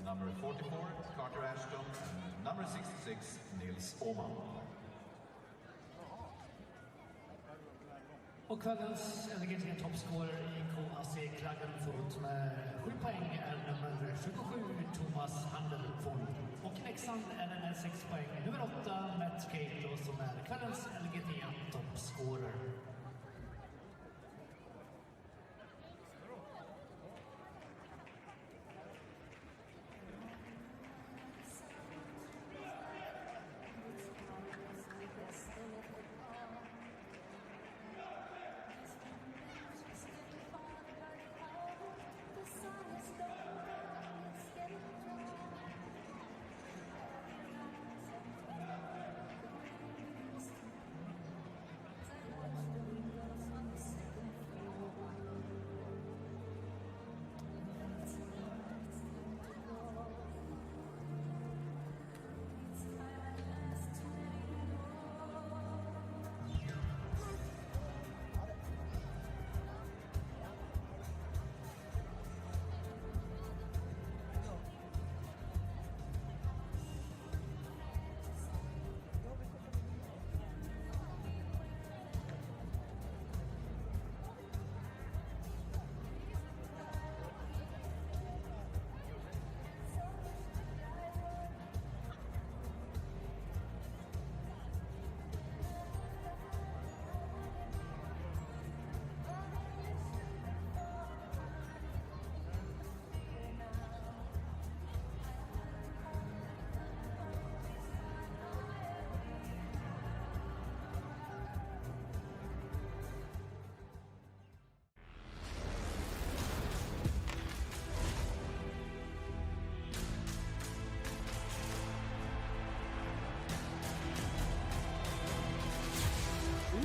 Number 44, Carter Ashton, and number 66, Nils Åhman. Och kvällens LGT toppscorer i KAC Klagenfurt med 7 poäng är nummer 27 Thomas Handelfond. Och Leksand är med 6 poäng nummer 8 Matt Cato som är kvällens LGT toppscorer.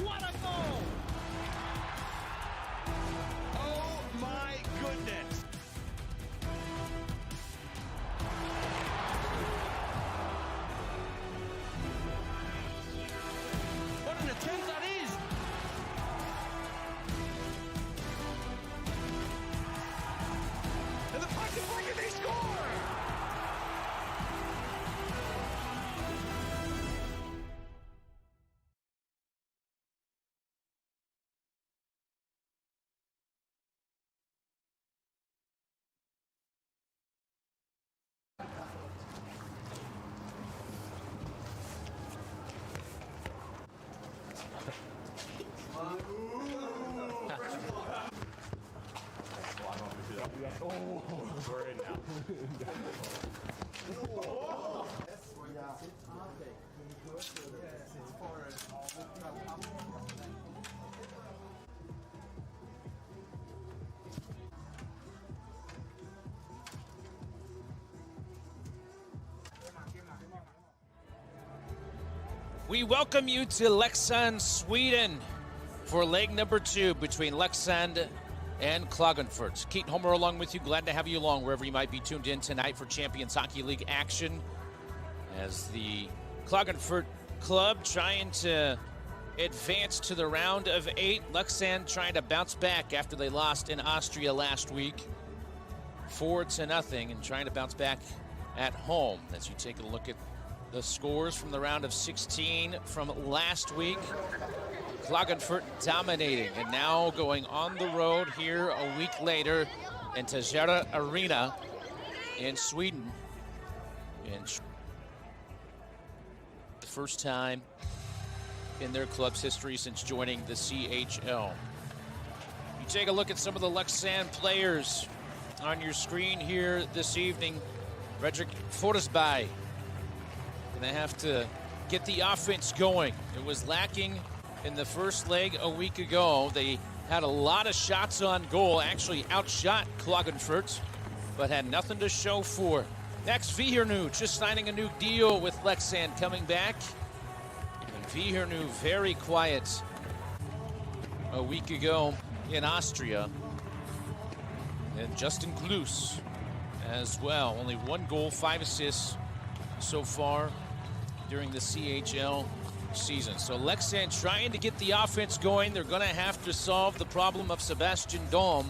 What a goal! Oh my goodness! What an attempt that is! And the puck is like they score! We're in now. We welcome you to Leksands, Sweden for leg number 2 between Leksands and Klagenfurt. Keaton Homer along with you. Glad to have you along wherever you might be tuned in tonight for Champions Hockey League action as the Klagenfurt club trying to advance to the round of 8. Leksands trying to bounce back after they lost in Austria last week 4-0 and trying to bounce back at home. As you take a look at the scores from the round of 16 from last week. Klagenfurt dominating and now going on the road here a week later in Tejera Arena in Sweden. And the first time in their club's history since joining the CHL. You take a look at some of the Leksands players on your screen here this evening. Fredrik Forsberg gonna have to get the offense going. It was lacking in the first leg a week ago. They had a lot of shots on goal, actually outshot Klagenfurt, but had nothing to show for. Next, Vihirnu just signing a new deal with Leksands coming back. And Vihirnu very quiet a week ago in Austria. And Justin Klus as well. Only 1 goal, 5 assists so far during the CHL season. So Leksands trying to get the offense going. They're going to have to solve the problem of Sebastian Dom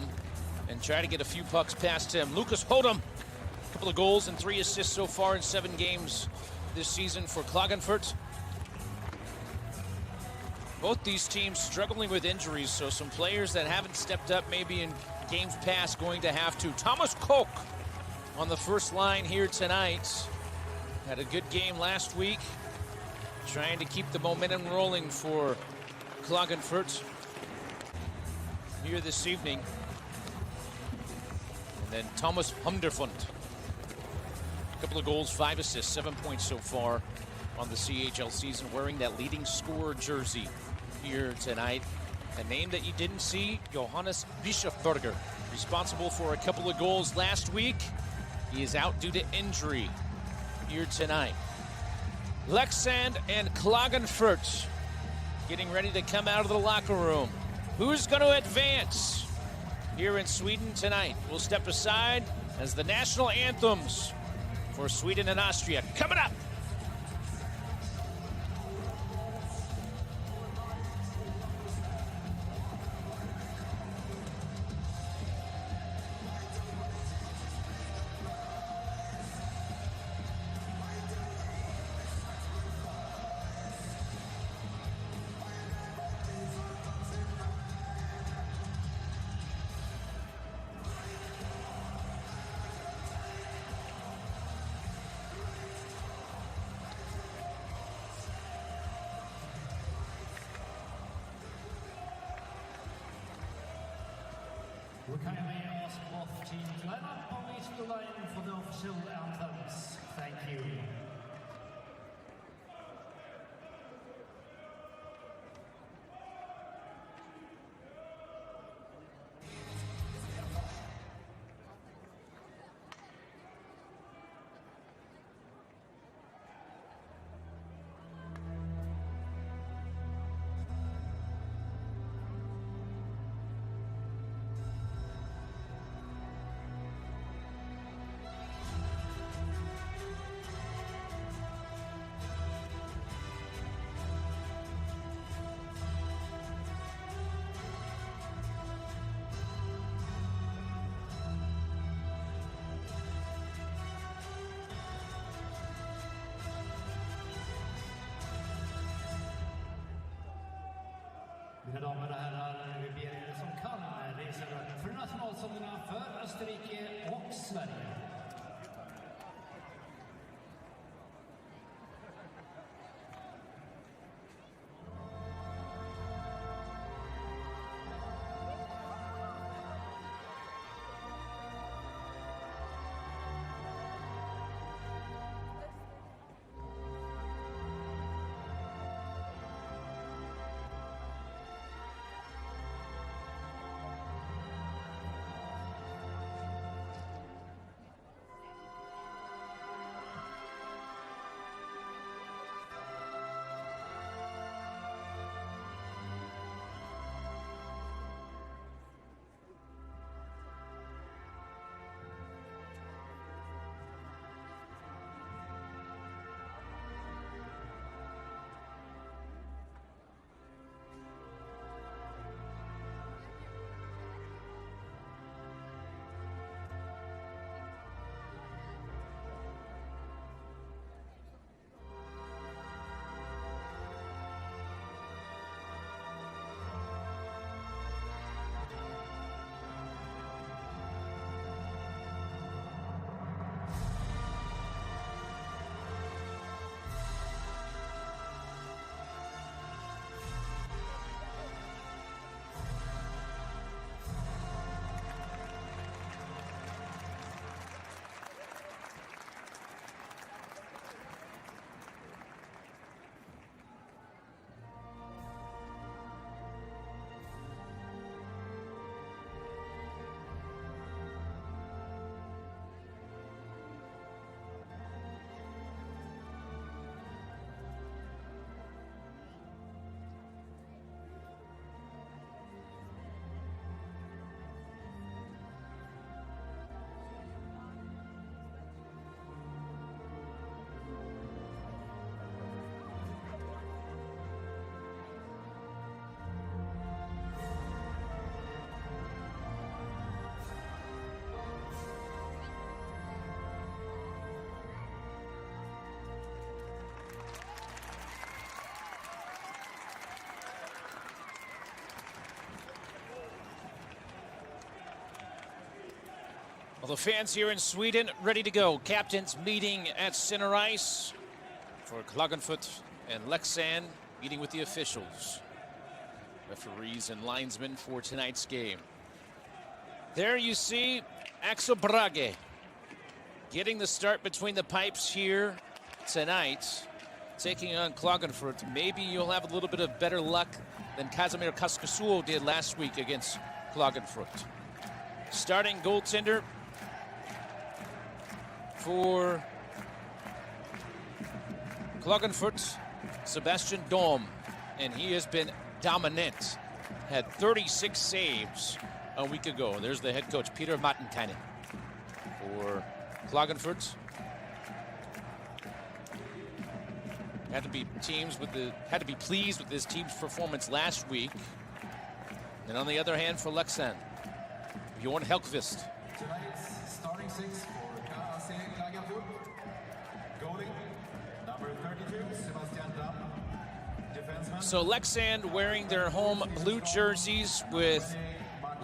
and try to get a few pucks past him. Lucas Hodum couple of goals and 3 assists so far in 7 games this season for Klagenfurt. Both these teams struggling with injuries, so some players that haven't stepped up maybe in games past going to have to. Thomas Koch on the first line here tonight. Had a good game last week, trying to keep the momentum rolling for Klagenfurt here this evening. And then Thomas Hunderfund. A couple of goals, 5 assists, 7 points so far on the CHL season, wearing that leading scorer jersey here tonight. A name that you didn't see, Johannes Bischofberger, responsible for a couple of goals last week. He is out due to injury here tonight. Leksands and Klagenfurt getting ready to come out of the locker room. Who's going to advance here in Sweden tonight? We'll step aside as the national anthems for Sweden and Austria coming up. We kindly ask both teams to line up on each line for the official anthems. Thank you. Mina damer och herrar, vi ber er som kan resa upp för nationalsångerna för Österrike och Sverige. Well, the fans here in Sweden ready to go. Captains meeting at center ice for Klagenfurt and Leksands, meeting with the officials, referees and linesmen for tonight's game. There you see Axel Brage getting the start between the pipes here tonight, taking on Klagenfurt. Maybe you'll have a little bit of better luck than Kazimir Kaskasuo did last week against Klagenfurt. Starting goaltender for Klagenfurt, Sebastian Dom, and he has been dominant. Had 36 saves a week ago. There's the head coach, Peter Mattenkainen, for Klagenfurt. Had to be pleased with his team's performance last week. And on the other hand, for Leksands, Bjorn Helkvist. Tonight's starting six for KAC Klagenfurt. Goalie, number 32, Sebastian Dam. Defenseman. So Leksands wearing their home blue jerseys with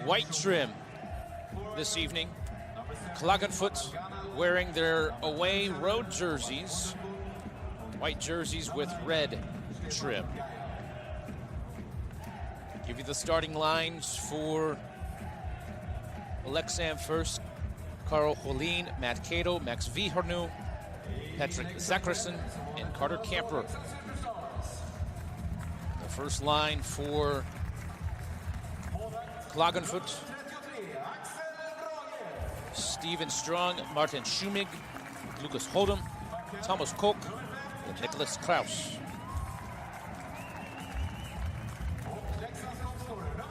white trim this evening. Klagenfurt wearing their away road jerseys, white jerseys with red trim. Give you the starting lines for Leksands first. Karl Holin, Matt Cato, Max Vihernu, Patrick Zacherson, and Carter Camper. The first line for Klagenfurt: Steven Strong, Martin Schumig, Lucas Hodem, Thomas Koch, and Nicholas Kraus.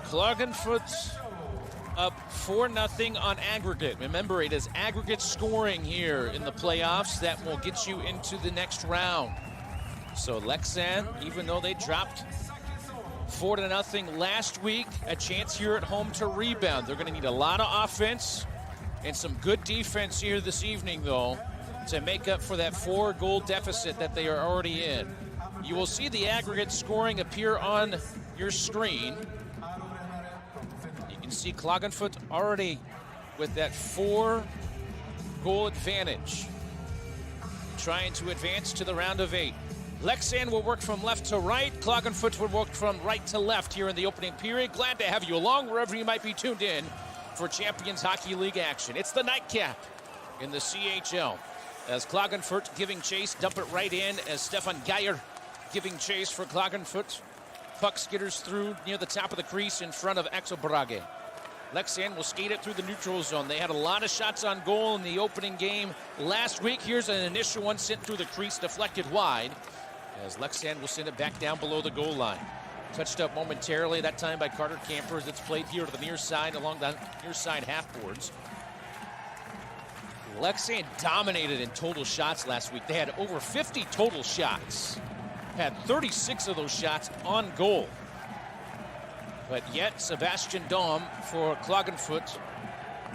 Klagenfurt up 4-0 on aggregate. Remember, it is aggregate scoring here in the playoffs that will get you into the next round. So Leksands, even though they dropped 4-0 last week, a chance here at home to rebound. They're going to need a lot of offense and some good defense here this evening, though, to make up for that 4-goal deficit that they are already in. You will see the aggregate scoring appear on your screen. You can see Klagenfurt already with that 4-goal advantage, trying to advance to the round of 8. Leksands will work from left to right. Klagenfurt will work from right to left here in the opening period. Glad to have you along wherever you might be tuned in for Champions Hockey League action. It's the nightcap in the CHL. As Klagenfurt giving chase, dump it right in as Stefan Geyer giving chase for Klagenfurt. Puck skitters through near the top of the crease in front of Axel Brage. Leksands will skate it through the neutral zone. They had a lot of shots on goal in the opening game last week. Here's an initial one sent through the crease, deflected wide, as Leksands will send it back down below the goal line. Touched up momentarily, that time by Carter Camper, as it's played here to the near side along the near side half boards. Leksands dominated in total shots last week. They had over 50 total shots. Had 36 of those shots on goal. But yet, Sebastian Dom for Klagenfurt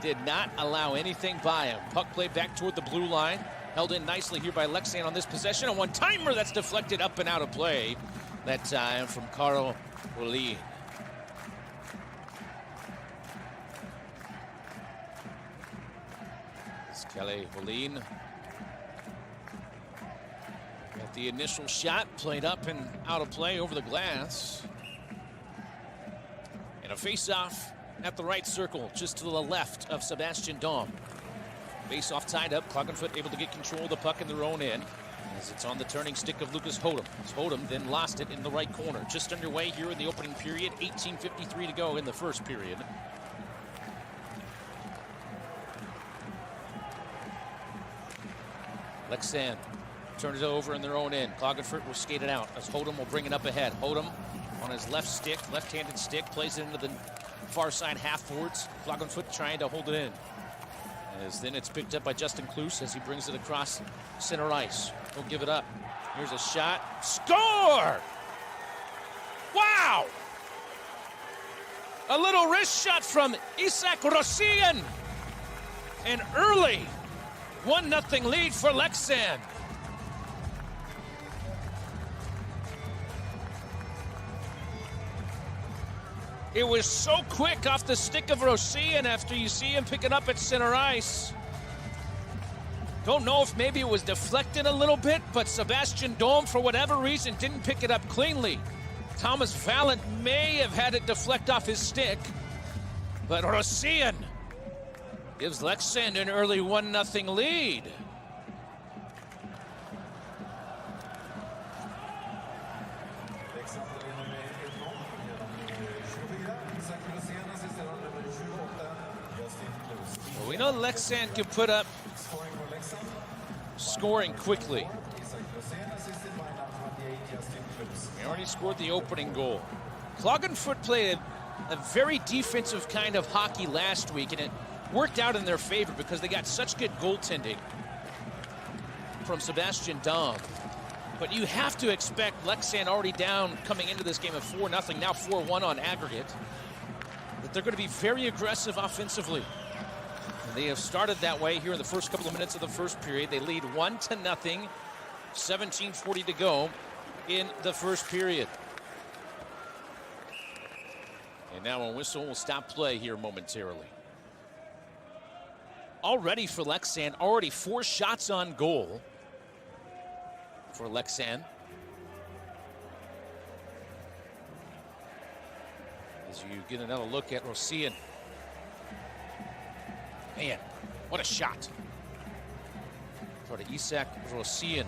did not allow anything by him. Puck played back toward the blue line. Held in nicely here by Leksands on this possession. A one-timer that's deflected up and out of play. That time from Karl Holin. Kelly Holin got the initial shot played up and out of play over the glass. And a face-off at the right circle, just to the left of Sebastian Dom. Face-off tied up. Klagenfurt able to get control of the puck in their own end, as it's on the turning stick of Lucas Hodem. Hodem then lost it in the right corner. Just underway here in the opening period. 18:53 to go in the first period. Leksands turns it over in their own end. Klagenfurt will skate it out as Hodem will bring it up ahead. Hodem on his left stick, left-handed stick, plays it into the far side half boards. Klagenfurt trying to hold it in. As then it's picked up by Justin Kloos as he brings it across center ice. He'll give it up. Here's a shot. Score! Wow! A little wrist shot from Isak Rosian. An early 1-0 lead for Leksands. It was so quick off the stick of Rosian after you see him pick it up at center ice. Don't know if maybe it was deflected a little bit, but Sebastian Dome, for whatever reason, didn't pick it up cleanly. Thomas Vallant may have had it deflect off his stick, but Rosian gives Leksand an early 1-0 lead. Well, we know Leksand can put up scoring quickly. He already scored the opening goal. Klagenfurt played a very defensive kind of hockey last week, and it worked out in their favor because they got such good goaltending from Sebastian Dom. But you have to expect Leksand, already down coming into this game at 4-0, now 4-1 on aggregate, that they're going to be very aggressive offensively. And they have started that way here in the first couple of minutes of the first period. They lead 1-0, 17:40 to go in the first period. And now a whistle will stop play here momentarily. Already for Leksand, already 4 shots on goal for Leksand. As you get another look at Rosian. Man, what a shot. For the Isak Rosian.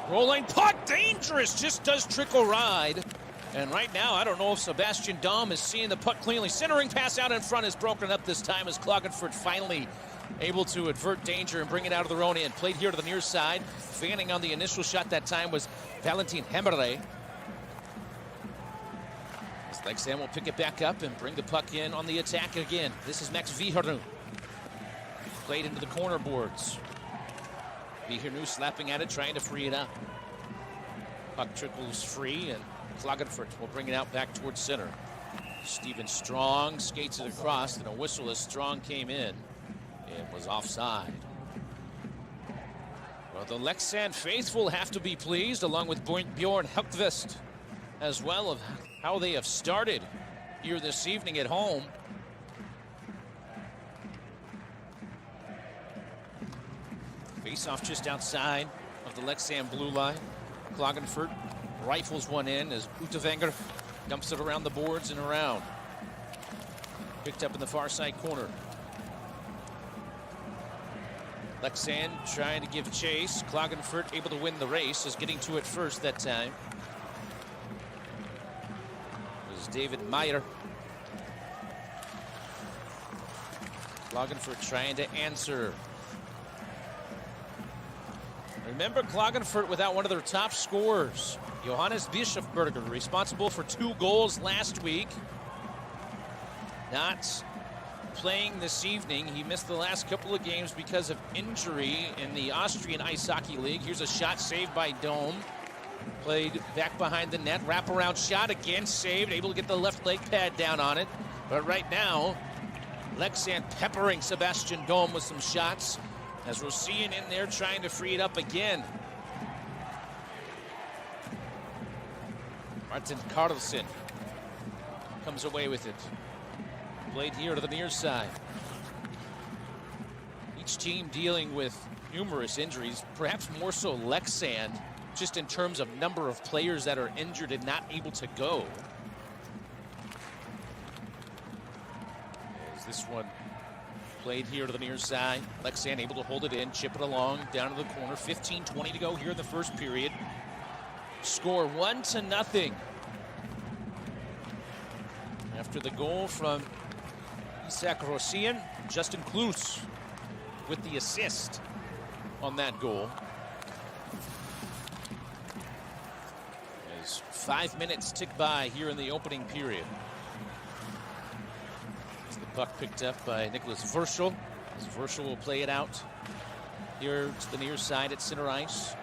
Rolling puck, dangerous, just does trickle ride. And right now, I don't know if Sebastian Dom is seeing the puck cleanly. Centering pass out in front is broken up this time as Klagenfurt finally able to avert danger and bring it out of their own end. Played here to the near side. Fanning on the initial shot that time was Valentin Hemmerle. Leksand will pick it back up and bring the puck in on the attack again. This is Max Vihernu. Played into the corner boards. Vihernu slapping at it, trying to free it up. Puck trickles free, and Klagenfurt will bring it out back towards center. Stephen Strong skates it across, and a whistle as Strong came in and was offside. Well, the Leksand faithful have to be pleased, along with Bjorn Helkvist, as well, of how they have started here this evening at home. Face-off just outside of the Leksand blue line. Klagenfurt rifles one in as Utevanger dumps it around the boards and around. Picked up in the far side corner. Leksand trying to give chase. Klagenfurt able to win the race, is getting to it first that time. It was David Meyer. Klagenfurt trying to answer. Remember, Klagenfurt without one of their top scorers, Johannes Bischofberger, responsible for 2 goals last week. Not playing this evening. He missed the last couple of games because of injury in the Austrian Ice Hockey League. Here's a shot saved by Dome. Played back behind the net. Wraparound shot again, saved. Able to get the left leg pad down on it. But right now, Leksand peppering Sebastian Dome with some shots. As Rosian in there trying to free it up again. Martin Carlson comes away with it. Played here to the near side. Each team dealing with numerous injuries, perhaps more so Leksand, just in terms of number of players that are injured and not able to go. As this one played here to the near side. Leksand able to hold it in, chip it along, down to the corner. 15-20 to go here in the first period. Score 1-0. After the goal from Isak Rosian, Justin Kloos with the assist on that goal. As 5 minutes tick by here in the opening period. Puck picked up by Nicholas Verschel. As Verschel will play it out here to the near side at center ice.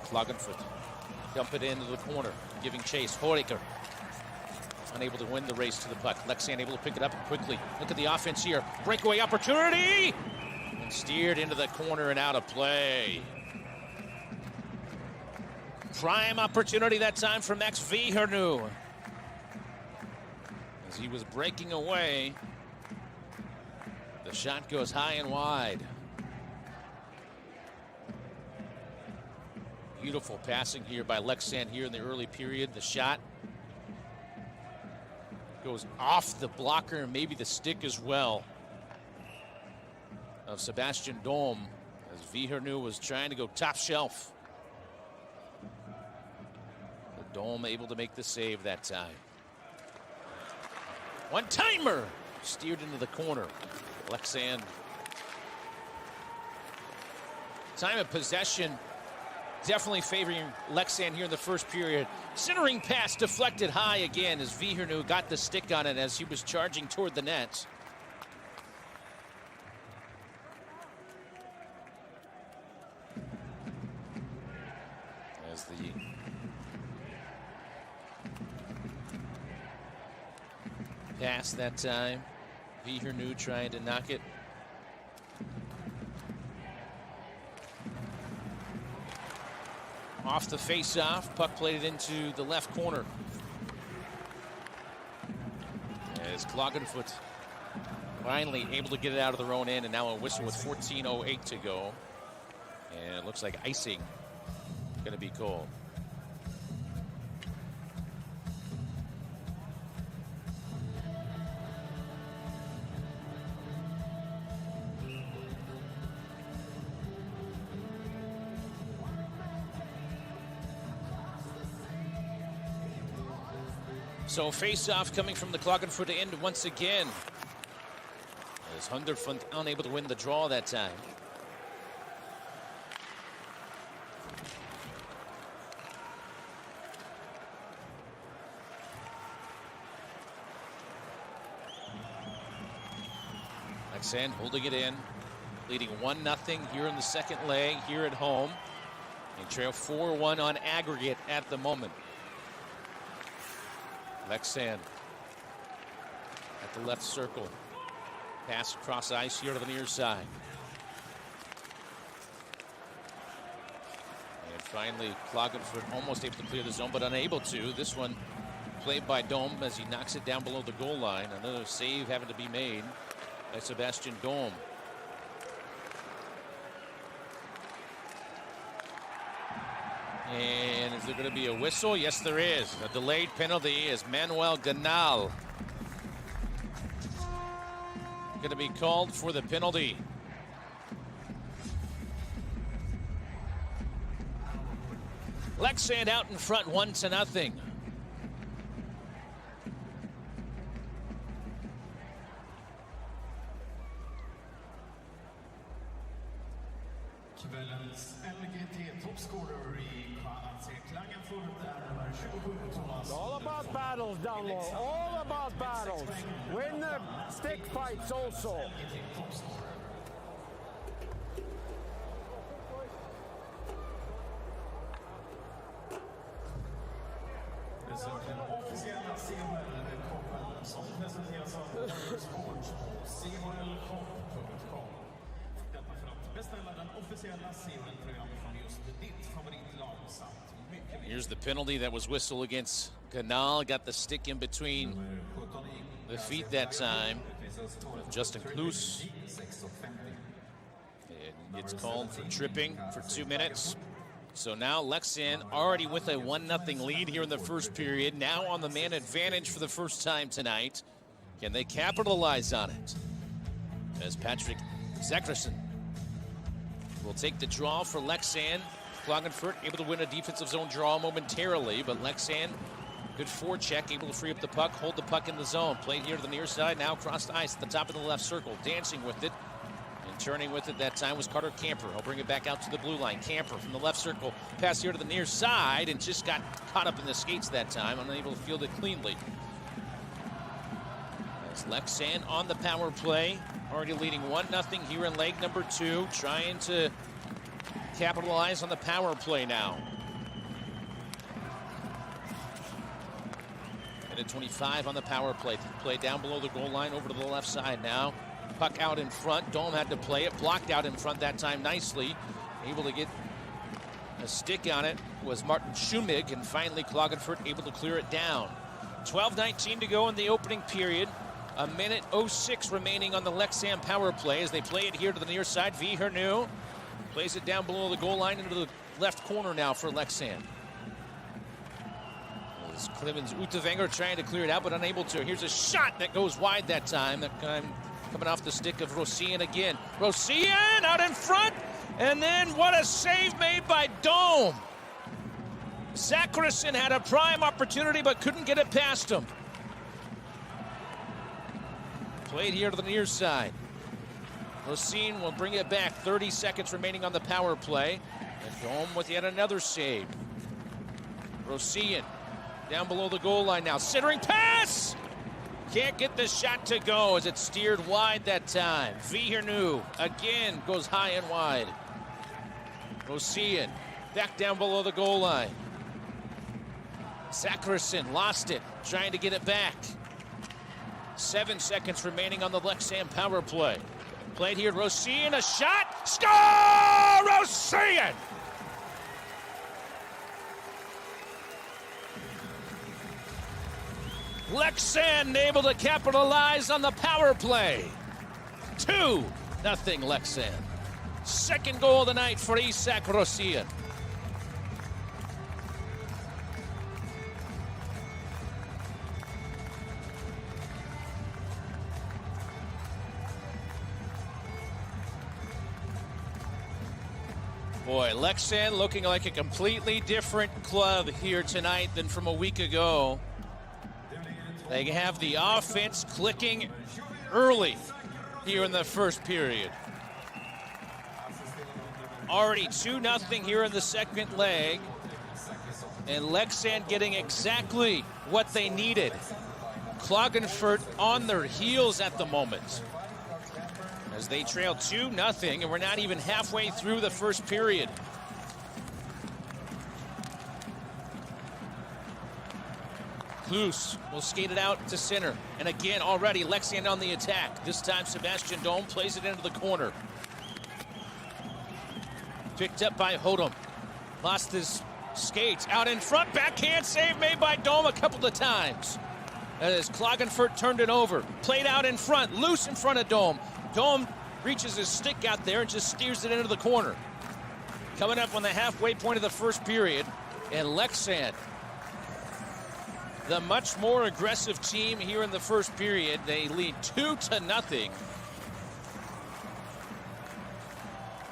Klagenfurt dump it into the corner, giving chase. Horeker unable to win the race to the puck. Leksand able to pick it up quickly. Look at the offense here. Breakaway opportunity! And Steered into the corner and out of play. Prime opportunity that time for Max Vihernu. As he was breaking away, the shot goes high and wide. Beautiful passing here by Leksands here in the early period. The shot goes off the blocker and maybe the stick as well of Sebastian Dom, as Vihernu was trying to go top shelf. But Dom able to make the save that time. One-timer! Steered into the corner. Leksands. Time of possession definitely favoring Leksands here in the first period. Centering pass deflected high again as Vihernu got the stick on it as he was charging toward the net. As the pass that time, Vihernu trying to knock it. Off the face-off, puck played into the left corner. As Klagenfurt finally able to get it out of their own end, and now a whistle with 14:08 to go. And it looks like icing going to be called. So face-off coming from the Klagenfurt end once again. As Hunderfund unable to win the draw that time. Leksands holding it in, leading 1-0 here in the second leg here at home. They trail 4-1 on aggregate at the moment. Leksands at the left circle. Pass across ice here to the near side. And finally, Klagenfurt almost able to clear the zone, but unable to. This one played by Dom as he knocks it down below the goal line. Another save having to be made by Sebastian Dom. And is there going to be a whistle? Yes, there is. A delayed penalty as Manuel Ganal going to be called for the penalty. Leksands out in front, 1-0. Kvällens LGT-toppscorer i KAC Klagenfurt är nummer 27, Thomas. All about battles down low. All about battles. Win the stick fights also. Den officiella CHL-koppen som presenteras av Sport och CHLkopp.com. Detta för att beställa den officiella CHL-tröjan från just ditt favoritlag samt mycket mer. Here's the penalty that was whistled against Ganal. Got the stick in between the feet that time of Justin Kloos. And it's called for tripping for 2 minutes. So now Leksands already with a 1-0 lead here in the first period. Now on the man advantage for the first time tonight. Can they capitalize on it? As Patrick Zacherson will take the draw for Leksands. Klagenfurt able to win a defensive zone draw momentarily, but Leksands, good forecheck, able to free up the puck, hold the puck in the zone. Played here to the near side, now across the ice at the top of the left circle, dancing with it. And turning with it that time was Carter Camper. He'll bring it back out to the blue line. Camper from the left circle, pass here to the near side, and just got caught up in the skates that time, unable to field it cleanly. As Leksands on the power play, already leading 1-0 here in leg number 2, trying to capitalize on the power play now. And at 25 on the power play. Play down below the goal line over to the left side now. Puck out in front. Dome had to play it. Blocked out in front that time nicely. Able to get a stick on it was Martin Schumig, and finally Klagenfurt able to clear it down. 12:19 to go in the opening period. A minute 06 remaining on the Leksands power play as they play it here to the near side. Vihernu plays it down below the goal line into the left corner now for Leksands. As Clemens Utevanger trying to clear it out, but unable to. Here's a shot that goes wide that time. That time coming off the stick of Rosian again. Rosian out in front, and then what a save made by Dome. Zacharyson had a prime opportunity, but couldn't get it past him. Played here to the near side. Rosian will bring it back. 30 seconds remaining on the power play. And Dome with yet another save. Rosian down below the goal line now. Centering pass! Can't get the shot to go as it's steered wide that time. Vihernu again goes high and wide. Rosian back down below the goal line. Zacharyson lost it, trying to get it back. 7 seconds remaining on the Leksands power play. Played here, Rosian, a shot, score! Rosian! Leksands able to capitalize on the power play. 2-0 Leksands. Second goal of the night for Isak Rosian. Boy, Leksands looking like a completely different club here tonight than from a week ago. They have the offense clicking early here in the first period. Already 2-0 here in the second leg. And Leksands getting exactly what they needed. Klagenfurt on their heels at the moment, as they trail 2-0, and we're not even halfway through the first period. Klus will skate it out to center. And again, already Leksands on the attack. This time, Sebastian Dome plays it into the corner. Picked up by Hodum. Lost his skates out in front. Backhand save made by Dome a couple of times. As Klagenfurt turned it over. Played out in front, loose in front of Dome. Dome reaches his stick out there and just steers it into the corner. Coming up on the halfway point of the first period, and Leksands, the much more aggressive team here in the first period. They lead 2-0.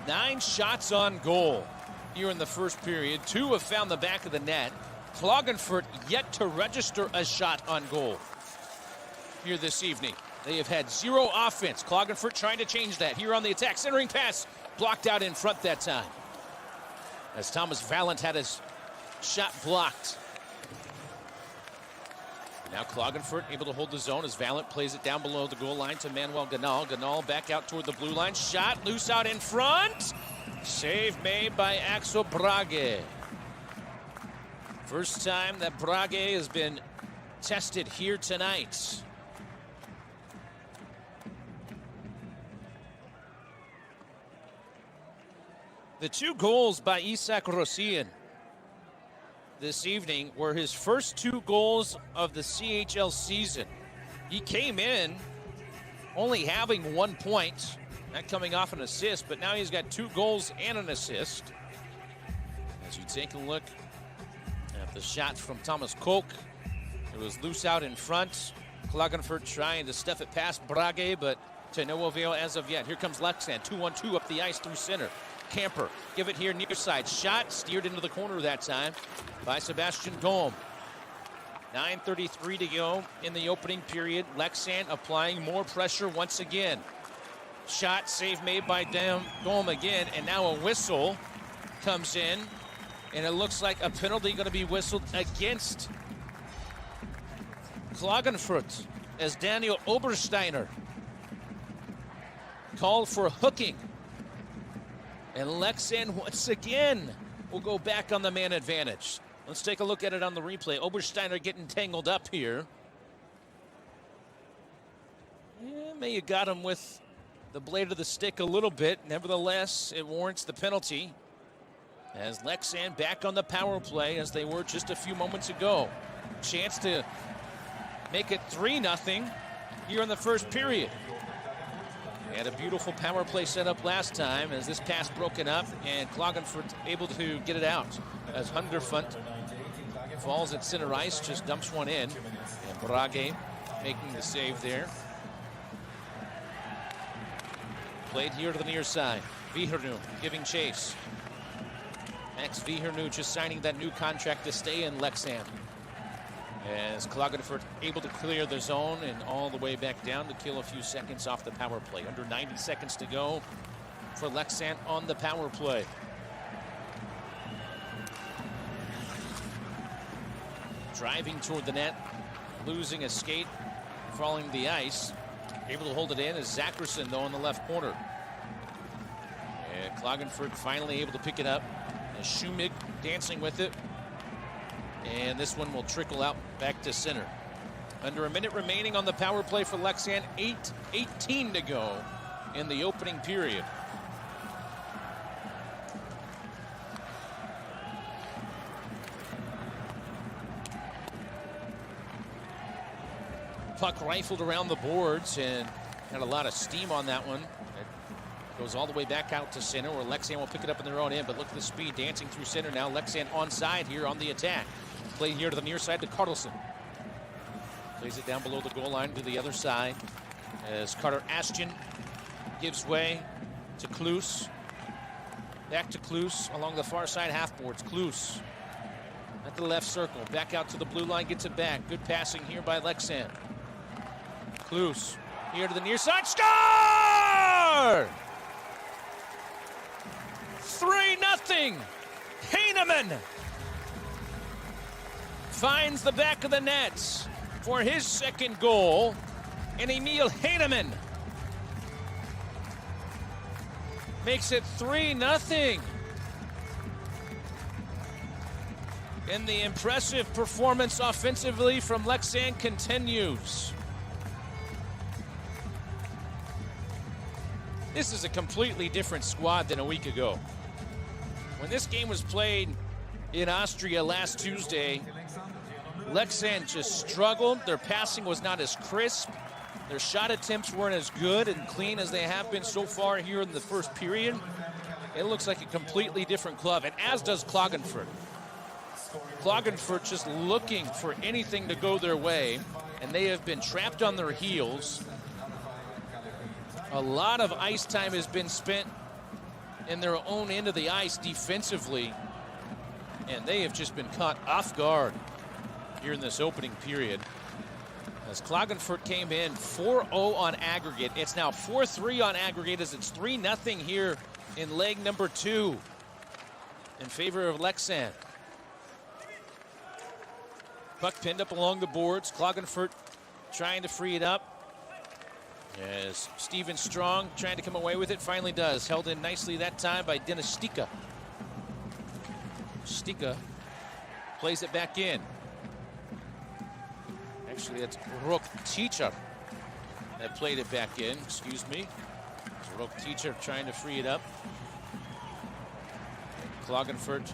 9 shots on goal here in the first period. 2 have found the back of the net. Klagenfurt yet to register a shot on goal here this evening. They have had 0 offense. Klagenfurt trying to change that here on the attack. Centering pass blocked out in front that time, as Thomas Valent had his shot blocked. Now Klagenfurt able to hold the zone as Valent plays it down below the goal line to Manuel Ganal. Ganal back out toward the blue line. Shot loose out in front. Save made by Axel Brage. First time that Brage has been tested here tonight. The 2 goals by Isak Rosian this evening were his first 2 goals of the CHL season. He came in only having 1 point, not coming off an assist, but now he's got 2 goals and an assist. As you take a look at the shot from Thomas Koch, it was loose out in front. Klagenfurt trying to stuff it past Brage, but to no avail as of yet. Here comes Leksands, 2-1-2 up the ice through center. Camper, give it here near side. Shot steered into the corner that time by Sebastian Dome. 9:33 to go in the opening period. Leksands applying more pressure once again. Shot save made by Dome again, and now a whistle comes in, and it looks like a penalty going to be whistled against Klagenfurt as Daniel Obersteiner called for hooking. And Leksands once again will go back on the man advantage. Let's take a look at it on the replay. Obersteiner getting tangled up here. Yeah, may have got him with the blade of the stick a little bit. Nevertheless, it warrants the penalty. As Leksands back on the power play as they were just a few moments ago. Chance to make it 3-0 here in the first period. They had a beautiful power play set up last time as this pass broken up and Klagenfurt able to get it out. As Hunderfund falls at center ice, just dumps one in. And Brage making the save there. Played here to the near side. Vihernu giving chase. Max Vihernu just signing that new contract to stay in Leksands. As Klagenfurt able to clear the zone and all the way back down to kill a few seconds off the power play. Under 90 seconds to go for Leksands on the power play. Driving toward the net, losing a skate, falling to the ice. Able to hold it in is Zackerson though in the left corner. And Klagenfurt finally able to pick it up. Schumig dancing with it. And this one will trickle out back to center. Under a minute remaining on the power play for Leksands. 8:18 to go in the opening period. Puck rifled around the boards and had a lot of steam on that one. Goes all the way back out to center where Leksands will pick it up in their own end, but look at the speed dancing through center now. Leksands onside here on the attack. Play here to the near side to Karlsson. Plays it down below the goal line to the other side as Carter Ashton gives way to Kloos. Back to Kloos along the far side half boards. Kloos at the left circle. Back out to the blue line, gets it back. Good passing here by Leksands. Kloos here to the near side. Score! 3-0. Heineman finds the back of the net for his second goal. And Emil Heineman makes it 3-0. And the impressive performance offensively from Leksands continues. This is a completely different squad than a week ago. When this game was played in Austria last Tuesday, Leksands just struggled. Their passing was not as crisp. Their shot attempts weren't as good and clean as they have been so far here in the first period. It looks like a completely different club, and as does Klagenfurt. Klagenfurt just looking for anything to go their way, and they have been trapped on their heels. A lot of ice time has been spent in their own end of the ice defensively, and they have just been caught off guard here in this opening period. As Klagenfurt came in 4-0 on aggregate, it's now 4-3 on aggregate as it's 3-0 here in leg number 2 in favor of Leksands. Puck pinned up along the boards. Klagenfurt trying to free it up. As Steven Strong trying to come away with it, finally does. Held in nicely that time by Dennis Stika. Stika plays it back in. Actually, that's Rok Teacher that played it back in. Excuse me. Rok Teacher trying to free it up. Klagenfurt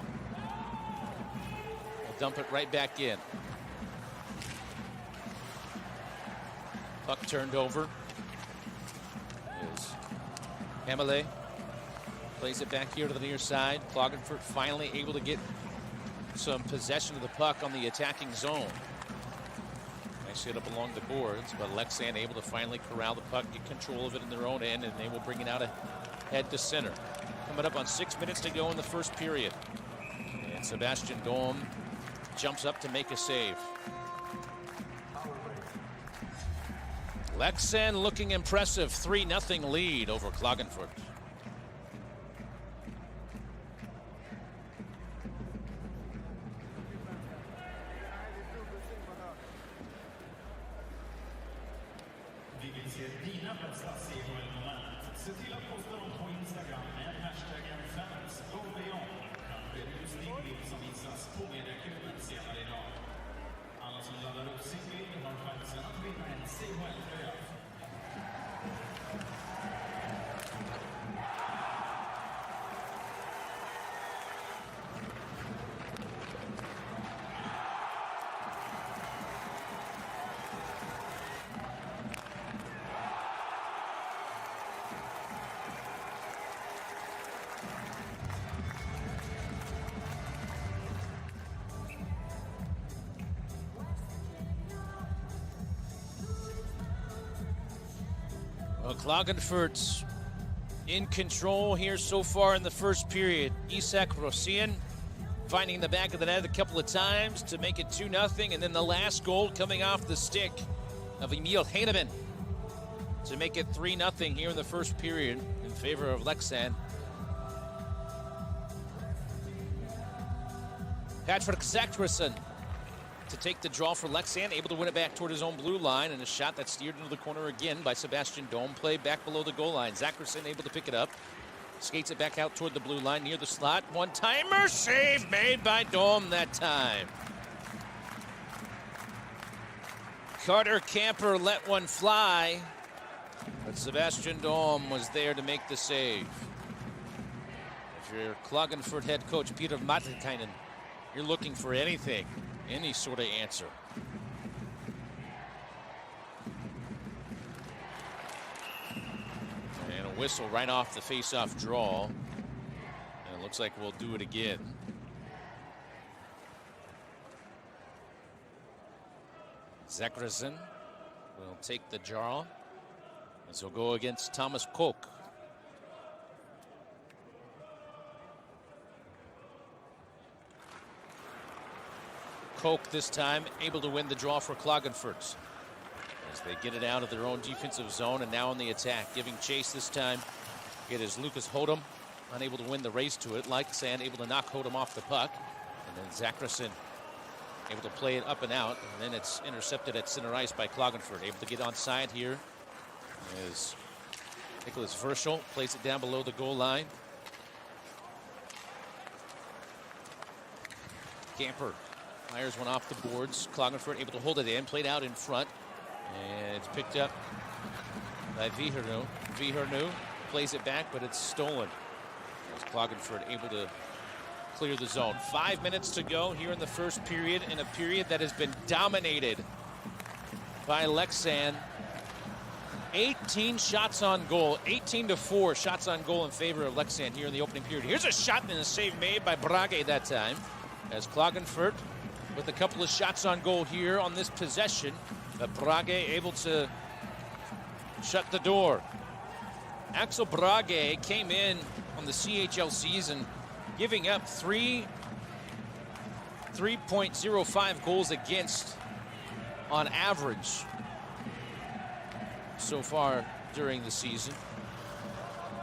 will dump it right back in. Puck turned over. Emile plays it back here to the near side. Klagenfurt finally able to get some possession of the puck on the attacking zone. Nice hit up along the boards, but Leksands able to finally corral the puck, get control of it in their own end, and they will bring it out ahead to center. Coming up on 6 minutes to go in the first period. And Sebastian Dom jumps up to make a save. Leksands looking impressive, 3-0 lead over Klagenfurt. Vi vill se dina bästa CHL-moment. Se till att posta dem på Instagram med hashtaggen #fansgoleon. Kanske är det just din bild som visas på mediakuben senare idag. Alla som laddar upp sin bild har chansen att vinna en CHL-tröja. But Klagenfurt in control here so far in the first period. Isak Rosian finding the back of the net a couple of times to make it 2-0, and then the last goal coming off the stick of Emil Heinemann to make it 3-0 here in the first period in favor of Leksands. Patrick Zachrisson to take the draw for Leksands, able to win it back toward his own blue line, and a shot that's steered into the corner again by Sebastian Dome. Play back below the goal line. Zachrisson able to pick it up. Skates it back out toward the blue line near the slot. One-timer, save made by Dome that time. Carter Camper let one fly, but Sebastian Dome was there to make the save. If you're Klagenfurt head coach Peter Matikainen, you're looking for anything, any sort of answer. And a whistle right off the face-off draw. And it looks like we'll do it again. Zachrisson will take the draw. This will go against Thomas Koch. Koch this time able to win the draw for Klagenfurt as they get it out of their own defensive zone and now on the attack. Giving chase this time. It is Lucas Hodem, unable to win the race to it. Leksands able to knock Hodem off the puck. And then Zachrisson able to play it up and out. And then it's intercepted at center ice by Klagenfurt. Able to get on side here is Nicholas Verschel. Plays it down below the goal line. Camper fires one off the boards. Klagenfurt able to hold it in. Played out in front. And it's picked up by Vihernu. Vihernu plays it back, but it's stolen. As Klagenfurt able to clear the zone. 5 minutes to go here in the first period, in a period that has been dominated by Leksands. 18 shots on goal, 18-4 shots on goal in favor of Leksands here in the opening period. Here's a shot and a save made by Brage that time, as Klagenfurt with a couple of shots on goal here on this possession, but Brage able to shut the door. Axel Brage came in on the CHL season giving up 3.05 goals against on average so far during the season.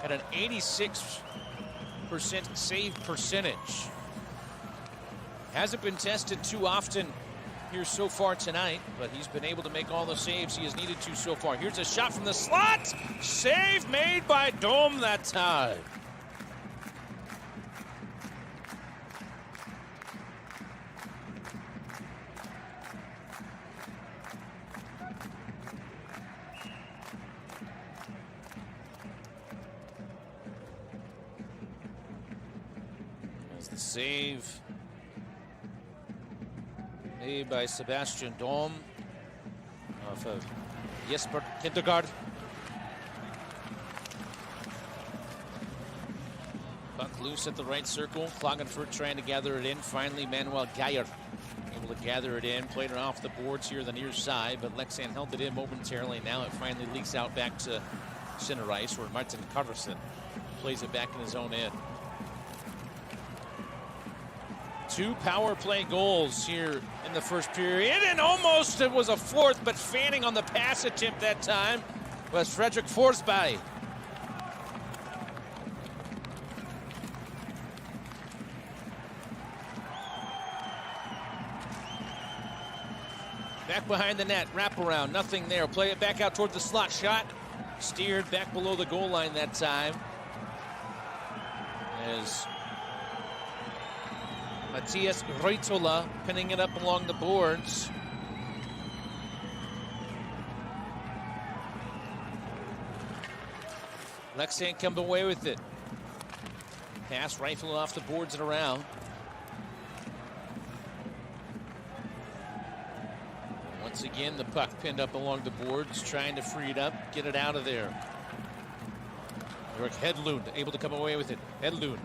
At an 86% save percentage. Hasn't been tested too often here so far tonight, but he's been able to make all the saves he has needed to so far. Here's a shot from the slot. Save made by Dome that time. As the save made by Sebastian Dome off of Jesper Kindergaard. Puck loose at the right circle. Klagenfurt trying to gather it in. Finally, Manuel Geyer able to gather it in. Played it off the boards here the near side, but Leksands held it in momentarily. Now it finally leaks out back to center ice, where Martin Carverson plays it back in his own end. 2 power play goals here in the first period, and almost it was a fourth, but fanning on the pass attempt that time was Fredrik Forsberg. Back behind the net, wraparound, nothing there. Play it back out toward the slot. Shot steered back below the goal line that time. As Matthias Reitola pinning it up along the boards. Leksands come away with it. Pass rifled off the boards and around. Once again, the puck pinned up along the boards, trying to free it up, get it out of there. Eric Hedlund able to come away with it. Hedlund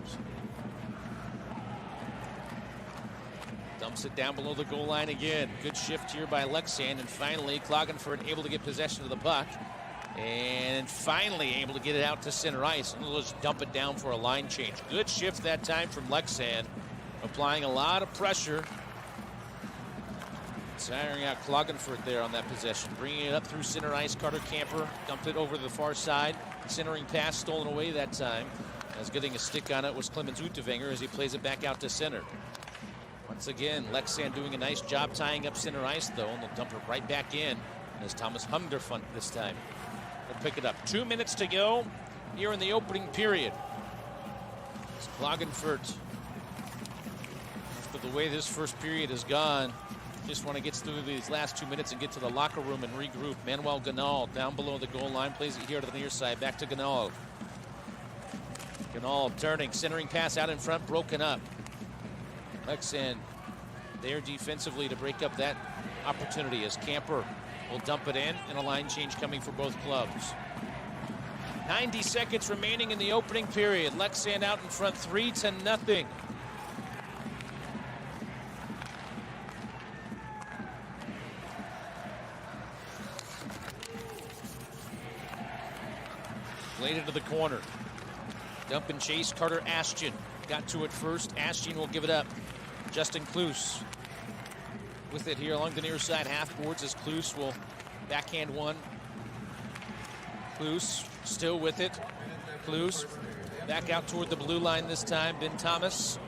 dumps it down below the goal line again. Good shift here by Leksands, and finally Klagenfurt able to get possession of the puck And finally able to get it out to center ice, and they'll just dump it down for a line change. Good shift that time from Leksands, applying a lot of pressure. Tiring out Klagenfurt there on that possession. Bringing it up through center ice. Carter Camper dumped it over the far side. Centering pass stolen away that time. As getting a stick on it was Clemens Utevanger as he plays it back out to center. Once again, Leksands doing a nice job tying up center ice, though, and they'll dump it right back in as Thomas Hunderfund this time will pick it up. 2 minutes to go here in the opening period. As Klagenfurt, after the way this first period has gone, just want to get through these last 2 minutes and get to the locker room and regroup. Manuel Ganal down below the goal line, plays it here to the near side, back to Ganal. Ganal turning, centering pass out in front, broken up. Leksands there defensively to break up that opportunity as Camper will dump it in, and a line change coming for both clubs. 90 seconds remaining in the opening period. Leksands out in front 3-0. Played into the corner. Dump and chase, Carter Ashton got to it first. Ashton will give it up. Justin Kloos with it here along the near side half boards as Kloos will backhand one. Kloos still with it. Kloos back out toward the blue line this time. Ben Thomas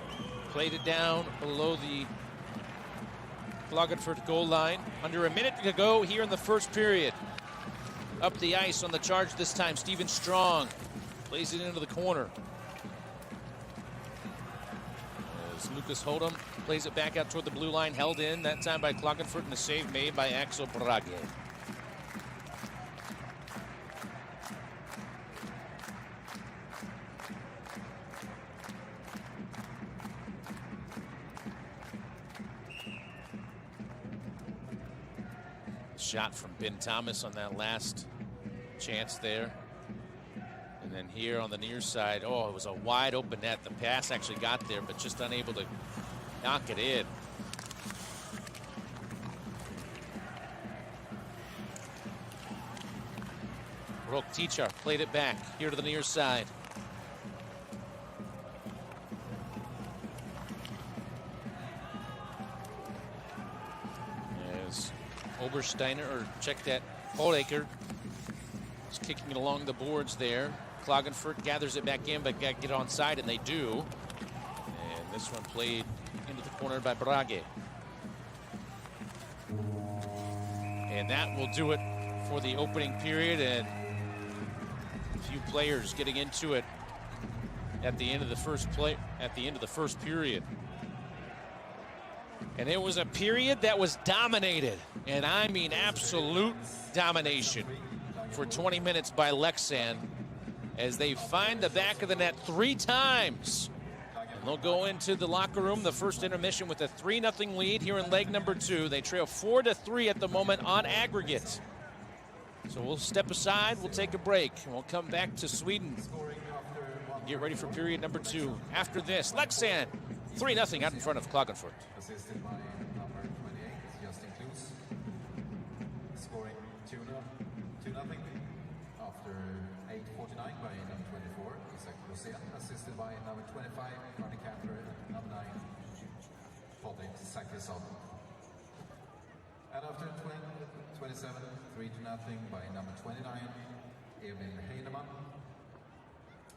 played it down below the Klagenfurt goal line. Under a minute to go here in the first period. Up the ice on the charge this time, Stephen Strong plays it into the corner. As Lucas Hodum plays it back out toward the blue line, held in that time by Klagenfurt, and a save made by Axel Brage. Shot from Ben Thomas on that last chance there. And then here on the near side, oh, it was a wide open net. The pass actually got there, but just unable to knock it in. Rok Tichar played it back here to the near side. As Obersteiner, or check that, Holeker is kicking it along the boards there. Klagenfurt gathers it back in, but got to get onside, and they do. And this one played into the corner by Brage. And that will do it for the opening period, and a few players getting into it at the end of the first period. And it was a period that was dominated, and I mean absolute domination for 20 minutes by Leksands as they find the back of the net 3 times. And they'll go into the locker room, the first intermission, with a 3-0 lead here in leg number 2. They trail 4-3 at the moment on aggregate. So we'll step aside, we'll take a break, and we'll come back to Sweden and get ready for period number 2. After this, Leksands 3-0 out in front of Klagenfurt. Assisted by number 28, Justin Kloos. Scoring 2-0 after 8:49 by number 24, Isak Rosén. Assisted by number 25, Carter Camper, number 9, Podek Sakesson. And after 27, 3-0 by number 29, Emil Heinemann.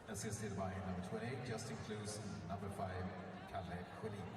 Assisted by number 28, Justin Kloos, number 5, Kalle Sjölin.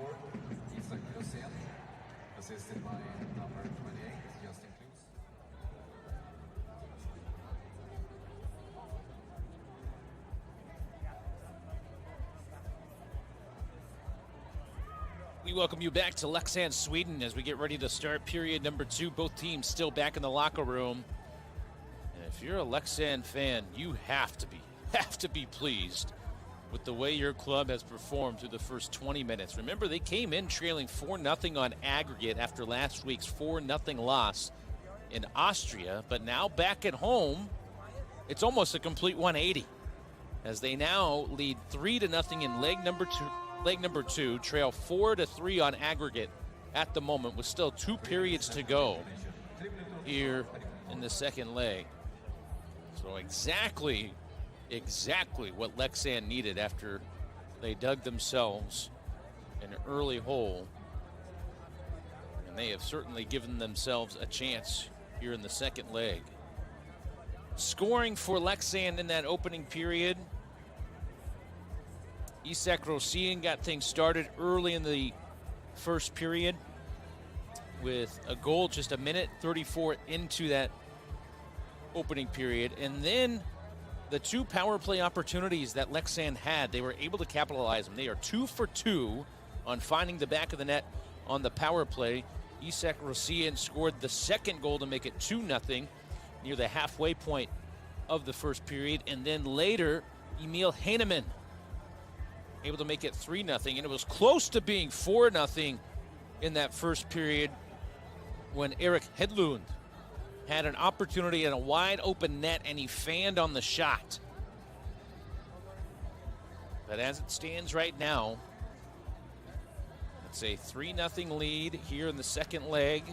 24, Isak Rosén, assisted by number 28, Justin Klus. We welcome you back to Leksands, Sweden, as we get ready to start period number 2. Both teams still back in the locker room. And if you're a Leksands fan, you have to be pleased with the way your club has performed through the first 20 minutes. Remember, they came in trailing 4-0 on aggregate after last week's 4-0 loss in Austria. But now back at home, it's almost a complete 180, as they now lead 3-0 in leg number two, trail 4-3 on aggregate at the moment, with still 2 periods to go here in the second leg. So exactly what Leksands needed after they dug themselves an early hole. And they have certainly given themselves a chance here in the second leg. Scoring for Leksands in that opening period, Isak Rosén got things started early in the first period with a goal just a minute 34 into that opening period. And then the 2 power play opportunities that Leksands had, they were able to capitalize them. They are 2 for 2 on finding the back of the net on the power play. Isak Rosén scored the second goal to make it 2-0 near the halfway point of the first period. And then later, Emil Heinemann able to make it 3-0, and it was close to being 4-0 in that first period when Erik Hedlund had an opportunity in a wide open net and he fanned on the shot. But as it stands right now, it's a 3-0 lead here in the second leg,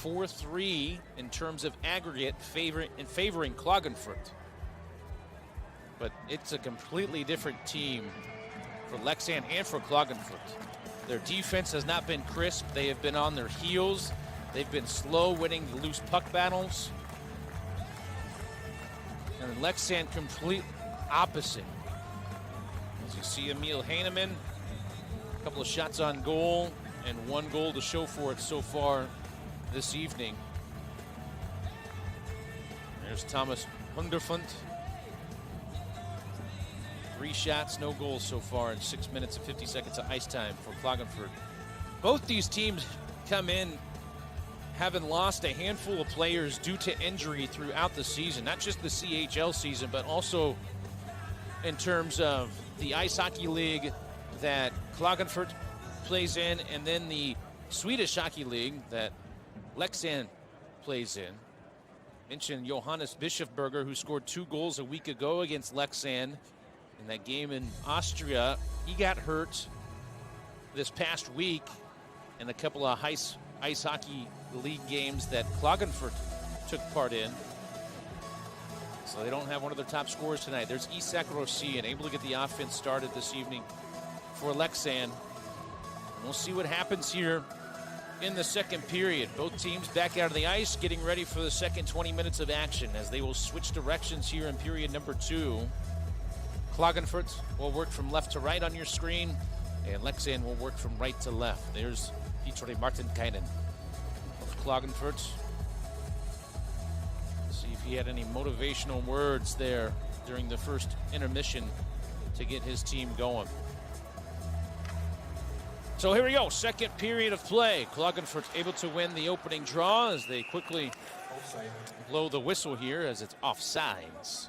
4-3 in terms of aggregate favoring Klagenfurt. But it's a completely different team for Leksands and for Klagenfurt. Their defense has not been crisp. They have been on their heels. They've been slow winning the loose puck battles. And Leksands complete opposite. As you see, Emil Heinemann, a couple of shots on goal and 1 goal to show for it so far this evening. There's Thomas Hunderfund. 3 shots, no goals so far in 6 minutes and 50 seconds of ice time for Klagenfurt. Both these teams come in having lost a handful of players due to injury throughout the season, not just the CHL season, but also in terms of the Ice Hockey League that Klagenfurt plays in, and then the Swedish Hockey League that Leksands plays in. Mentioned Johannes Bischofberger, who scored 2 goals a week ago against Leksands in that game in Austria. He got hurt this past week in a couple of Ice Hockey League games that Klagenfurt took part in. So they don't have one of their top scorers tonight. There's Isak Rosén, able to get the offense started this evening for Leksands. And we'll see what happens here in the second period. Both teams back out of the ice, getting ready for the second 20 minutes of action as they will switch directions here in period number 2. Klagenfurt will work from left to right on your screen, and Leksands will work from right to left. There's Petri Martinkainen of Klagenfurt. See if he had any motivational words there during the first intermission to get his team going. So here we go, second period of play. Klagenfurt able to win the opening draw as they quickly blow the whistle here as it's offsides.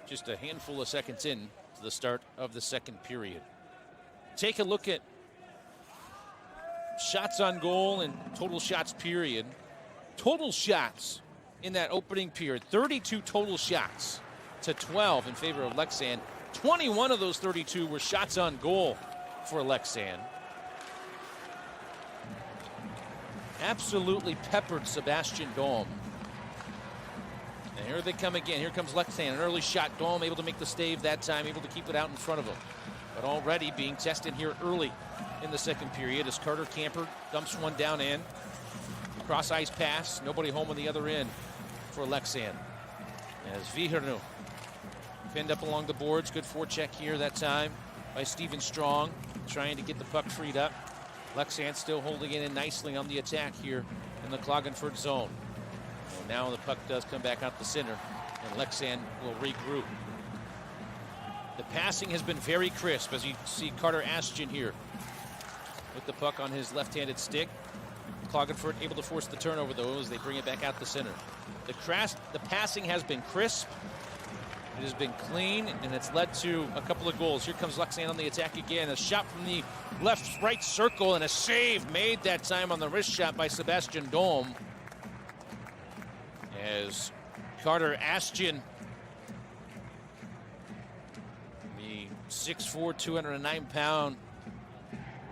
Just a handful of seconds in to the start of the second period. Take a look at shots on goal and total shots period. Total shots in that opening period, 32 total shots to 12 in favor of Leksands. 21 of those 32 were shots on goal for Leksands. Absolutely peppered Sebastian Daum. And here they come again. Here comes Leksands. An early shot. Daum able to make the stave that time, able to keep it out in front of him. But already being tested here early in the second period as Carter Camper dumps one down in. Cross ice pass. Nobody home on the other end for Leksands. As Vihernu pinned up along the boards. Good forecheck here that time by Steven Strong, trying to get the puck freed up. Leksands still holding it in nicely on the attack here in the Klagenfurt zone. And now the puck does come back out the center, and Leksands will regroup. The passing has been very crisp, as you see Carter Ashton here with the puck on his left-handed stick. Klagenfurt able to force the turnover, though, as they bring it back out the center. The passing has been crisp. It has been clean, and it's led to a couple of goals. Here comes Leksands on the attack again. A shot from the right circle, and a save made that time on the wrist shot by Sebastian Dom. As Carter Ashton, the 6'4", 209-pound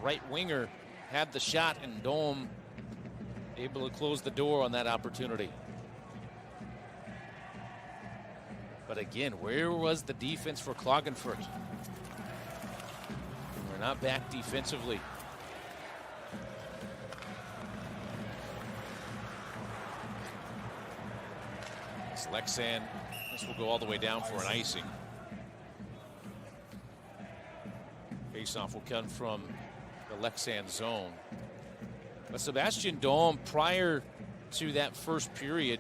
right winger, had the shot, and Dom able to close the door on that opportunity. But again, where was the defense for Klagenfurt? We're not back defensively. It's Leksands. This will go all the way down for an icing. Faceoff will come from the Leksands zone. But Sebastian Dom, prior to that first period,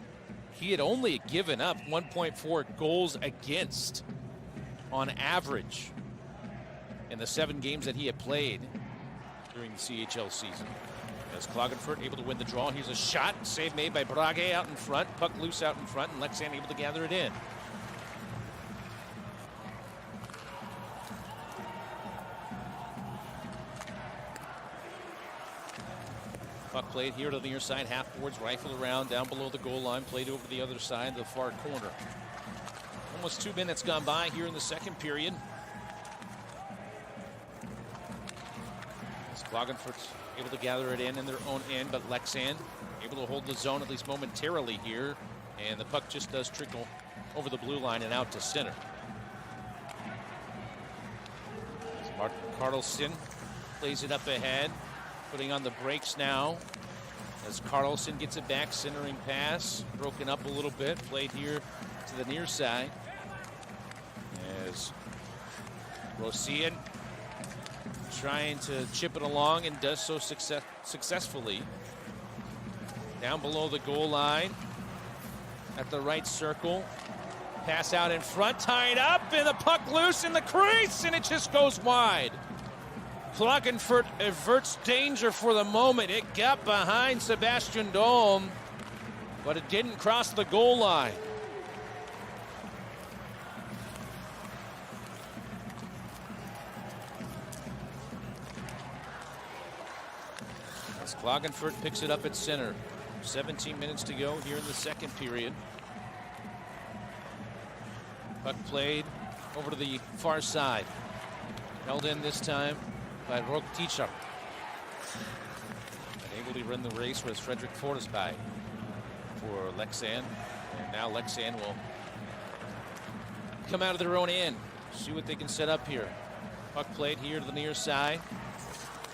he had only given up 1.4 goals against on average in the 7 games that he had played during the CHL season. As Klagenfurt able to win the draw, here's a shot, save made by Brage out in front, puck loose out in front, and Leksands able to gather it in. Puck played here to the near side, half boards, rifle around, down below the goal line, played over the other side, the far corner. Almost 2 minutes gone by here in the second period. As Klagenfurt able to gather it in their own end, but Leksands able to hold the zone at least momentarily here, and the puck just does trickle over the blue line and out to center. As Martin Carlson plays it up ahead, putting on the brakes now as Carlson gets it back, centering pass, broken up a little bit, played here to the near side. As Rosian trying to chip it along and does so successfully. Down below the goal line at the right circle. Pass out in front, tied up, and the puck loose in the crease, and it just goes wide. Klagenfurt averts danger for the moment. It got behind Sebastian Dom, but it didn't cross the goal line. As Klagenfurt picks it up at center. 17 minutes to go here in the second period. Puck played over to the far side. Held in this time by Rok Tichar. Unable to run the race was Fredrik Forsberg for Leksands. And now Leksands will come out of their own end. See what they can set up here. Puck played here to the near side.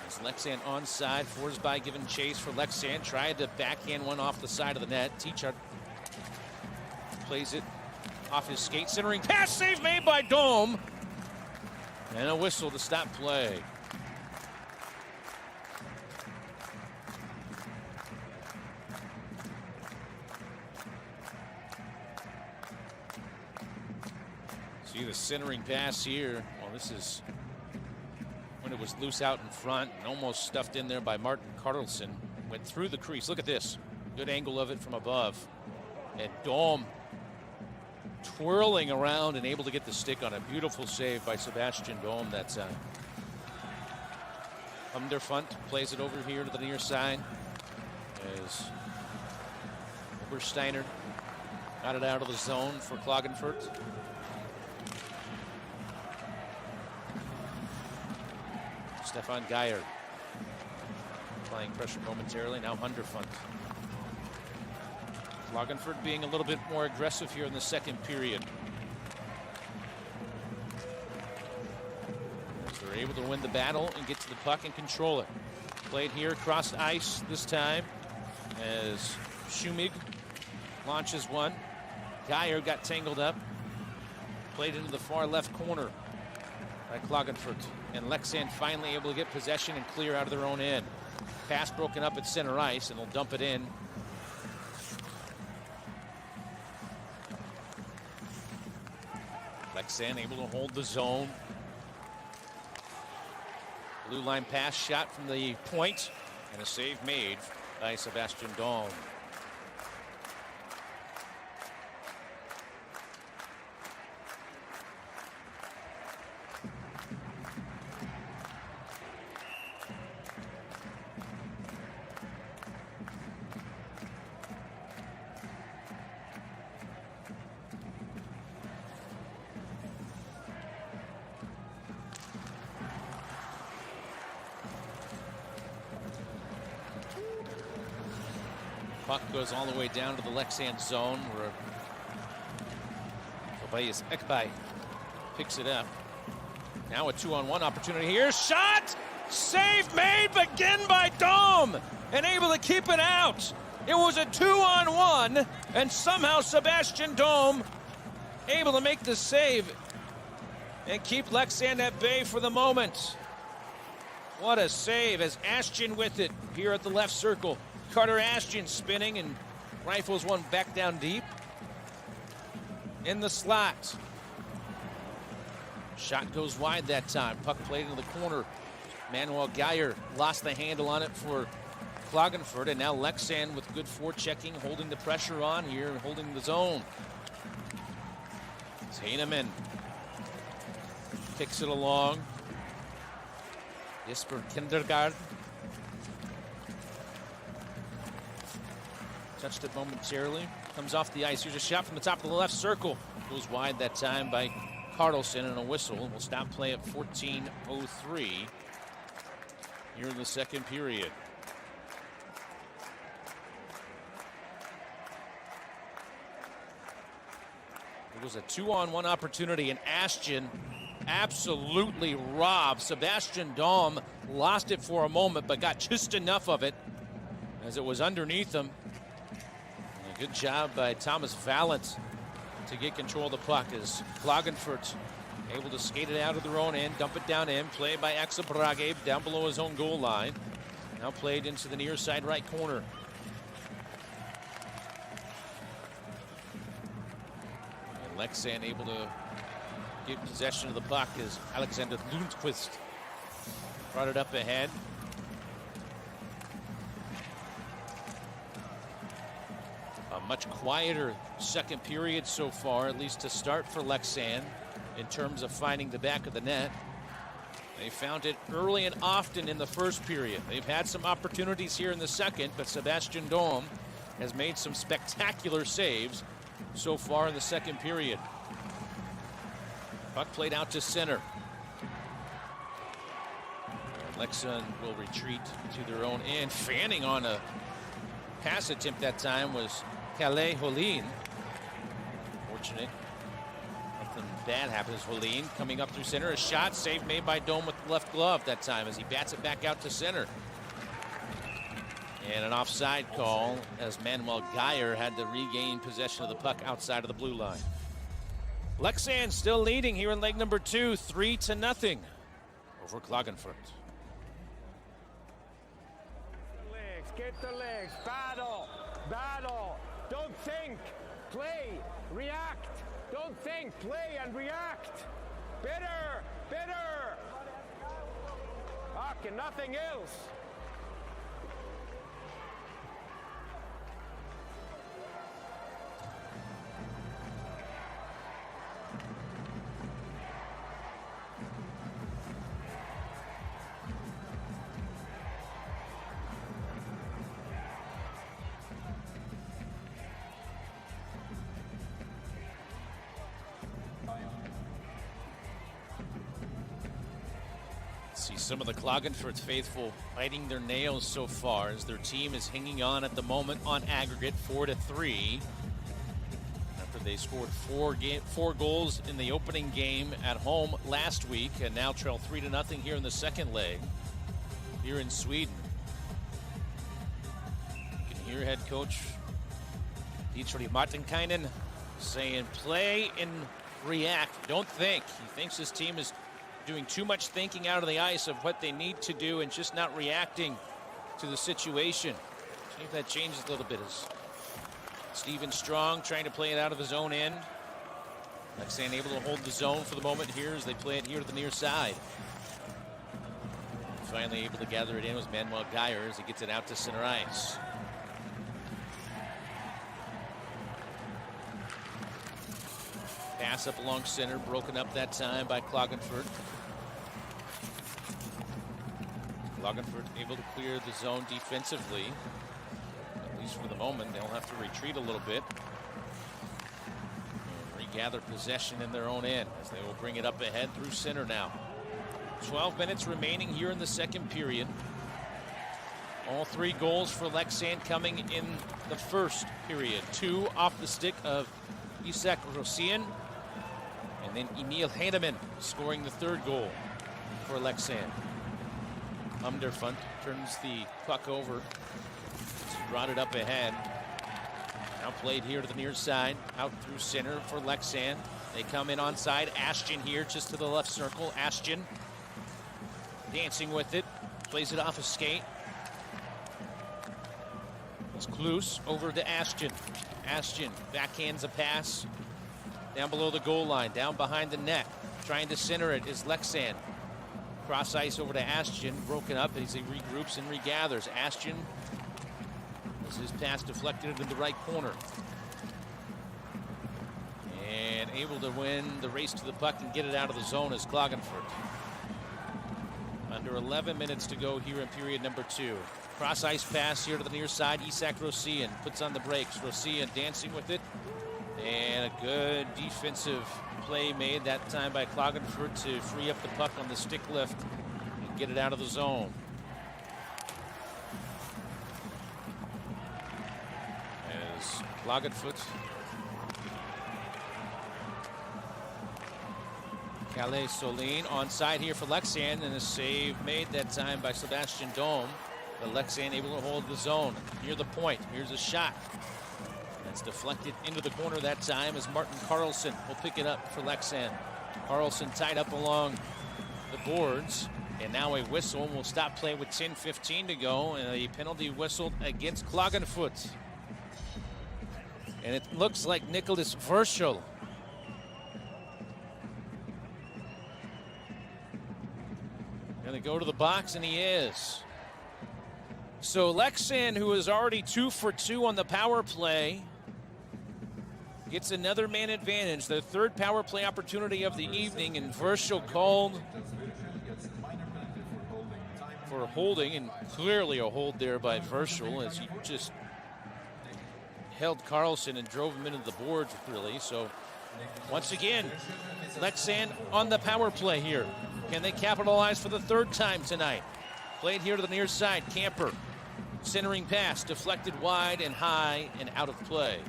As Leksands onside. Forsberg giving chase for Leksands. Tried to backhand one off the side of the net. Tichar plays it off his skate. Centering pass, save made by Dom. And a whistle to stop play. See the centering pass here. Well, this is when it was loose out in front and almost stuffed in there by Martin Carlson. Went through the crease. Look at this. Good angle of it from above. And Dom twirling around and able to get the stick on a beautiful save by Sebastian Dom. That's Underfunt plays it over here to the near side as Obersteiner got it out of the zone for Klagenfurt. Stefan Geyer applying pressure momentarily. Now Underfunt. Klagenfurt being a little bit more aggressive here in the second period. As they're able to win the battle and get to the puck and control it. Played here across ice this time as Schumig launches one. Geyer got tangled up. Played into the far left corner by by Klagenfurt. And Leksand finally able to get possession and clear out of their own end. Pass broken up at center ice, and they'll dump it in. Leksand able to hold the zone. Blue line pass shot from the point, and a save made by Sebastian Daum. Puck goes all the way down to the Leksand zone where Tobias Ekberg picks it up. Now a 2-on-1 opportunity here. Shot! Save made again by Daum and able to keep it out. It was a 2-on-1 and somehow Sebastian Daum able to make the save and keep Leksand at bay for the moment. What a save as Ashton with it here at the left circle. Carter Ashton spinning and rifles one back down deep. In the slot. Shot goes wide that time. Puck played into the corner. Manuel Geyer lost the handle on it for Klagenfurt, and now Leksand with good forechecking, holding the pressure on here and holding the zone. Heineman kicks it along. Jesper Kindergaard touched it momentarily. Comes off the ice. Here's a shot from the top of the left circle. Goes wide that time by Carlson, and a whistle. We'll stop play at 14:03 here in the second period. It was a 2-on-1 opportunity, and Ashton absolutely robbed. Sebastian Daum lost it for a moment, but got just enough of it as it was underneath him. And a good job by Thomas Vallant to get control of the puck as Klagenfurt able to skate it out of their own end, dump it down in, played by Ekberg down below his own goal line. Now played into the near side right corner. And Leksand able to get possession of the puck as Alexander Lundqvist brought it up ahead. A much quieter second period so far, at least to start for Leksand, in terms of finding the back of the net. They found it early and often in the first period. They've had some opportunities here in the second, but Sebastian Daum has made some spectacular saves so far in the second period. Puck played out to center. Leksand will retreat to their own end. Fanning on a pass attempt that time was Kalle Holin. Fortunate. Nothing bad happens. Holin coming up through center. A shot, save made by Daum with the left glove that time as he bats it back out to center. And an offside call as Manuel Geyer had to regain possession of the puck outside of the blue line. Leksand still leading here in leg number 2, 3-0 over Klagenfurt. Get the legs, battle, battle. Don't think, play, react. Don't think, play, and react. Bitter, bitter. Fuck, and nothing else. See some of the Klagenfurt faithful biting their nails so far as their team is hanging on at the moment on aggregate 4-3 after they scored four goals in the opening game at home last week and now trail 3-0 here in the second leg here in Sweden. You can hear head coach Dietrich saying play and react, don't think. He thinks his team is doing too much thinking out of the ice of what they need to do and just not reacting to the situation. See if that changes a little bit as Steven Strong trying to play it out of his own end. Leksands able to hold the zone for the moment here as they play it here to the near side. Finally able to gather it in was Manuel Geyer as he gets it out to center ice. Pass up along center, broken up that time by Klagenfurt. Klagenfurt able to clear the zone defensively. At least for the moment, they'll have to retreat a little bit. And regather possession in their own end as they will bring it up ahead through center now. 12 minutes remaining here in the second period. All 3 goals for Leksands coming in the first period. 2 off the stick of Isak Rosén, and then Emil Heinemann scoring the 3rd goal for Leksands. Underfunt turns the puck over. Brought it up ahead. Now played here to the near side, out through center for Leksands. They come in onside. Ashton here just to the left circle. Ashton dancing with it, plays it off a skate. It's Kloos over to Ashton. Ashton backhands a pass down below the goal line, down behind the net. Trying to center it is Leksands. Cross ice over to Ashton, broken up as he regroups and regathers. Ashton has his pass deflected into the right corner. And able to win the race to the puck and get it out of the zone is Klagenfurt. Under 11 minutes to go here in period number 2. Cross ice pass here to the near side. Isak Rosén puts on the brakes. Rosén dancing with it. And a good defensive play made that time by Klagenfurt to free up the puck on the stick lift and get it out of the zone. As Klagenfurt Calais Solin onside here for Leksands, and a save made that time by Sebastian Dome. But Leksands able to hold the zone near the point. Here's a shot. That's deflected into the corner that time as Martin Carlson will pick it up for Leksands. Carlson tied up along the boards, and now a whistle will stop play with 10:15 to go, and a penalty whistled against Klagenfurt. And it looks like Nicholas Verschel going to go to the box, and he is. So Leksands, who is already 2 for 2 on the power play, gets another man advantage, their 3rd power play opportunity of the evening, and Verschel called for holding, and clearly a hold there by Verschel as he just held Carlson and drove him into the boards, really. So once again, Leksands on the power play here. Can they capitalize for the 3rd time tonight? Played here to the near side. Camper centering pass deflected wide and high and out of play.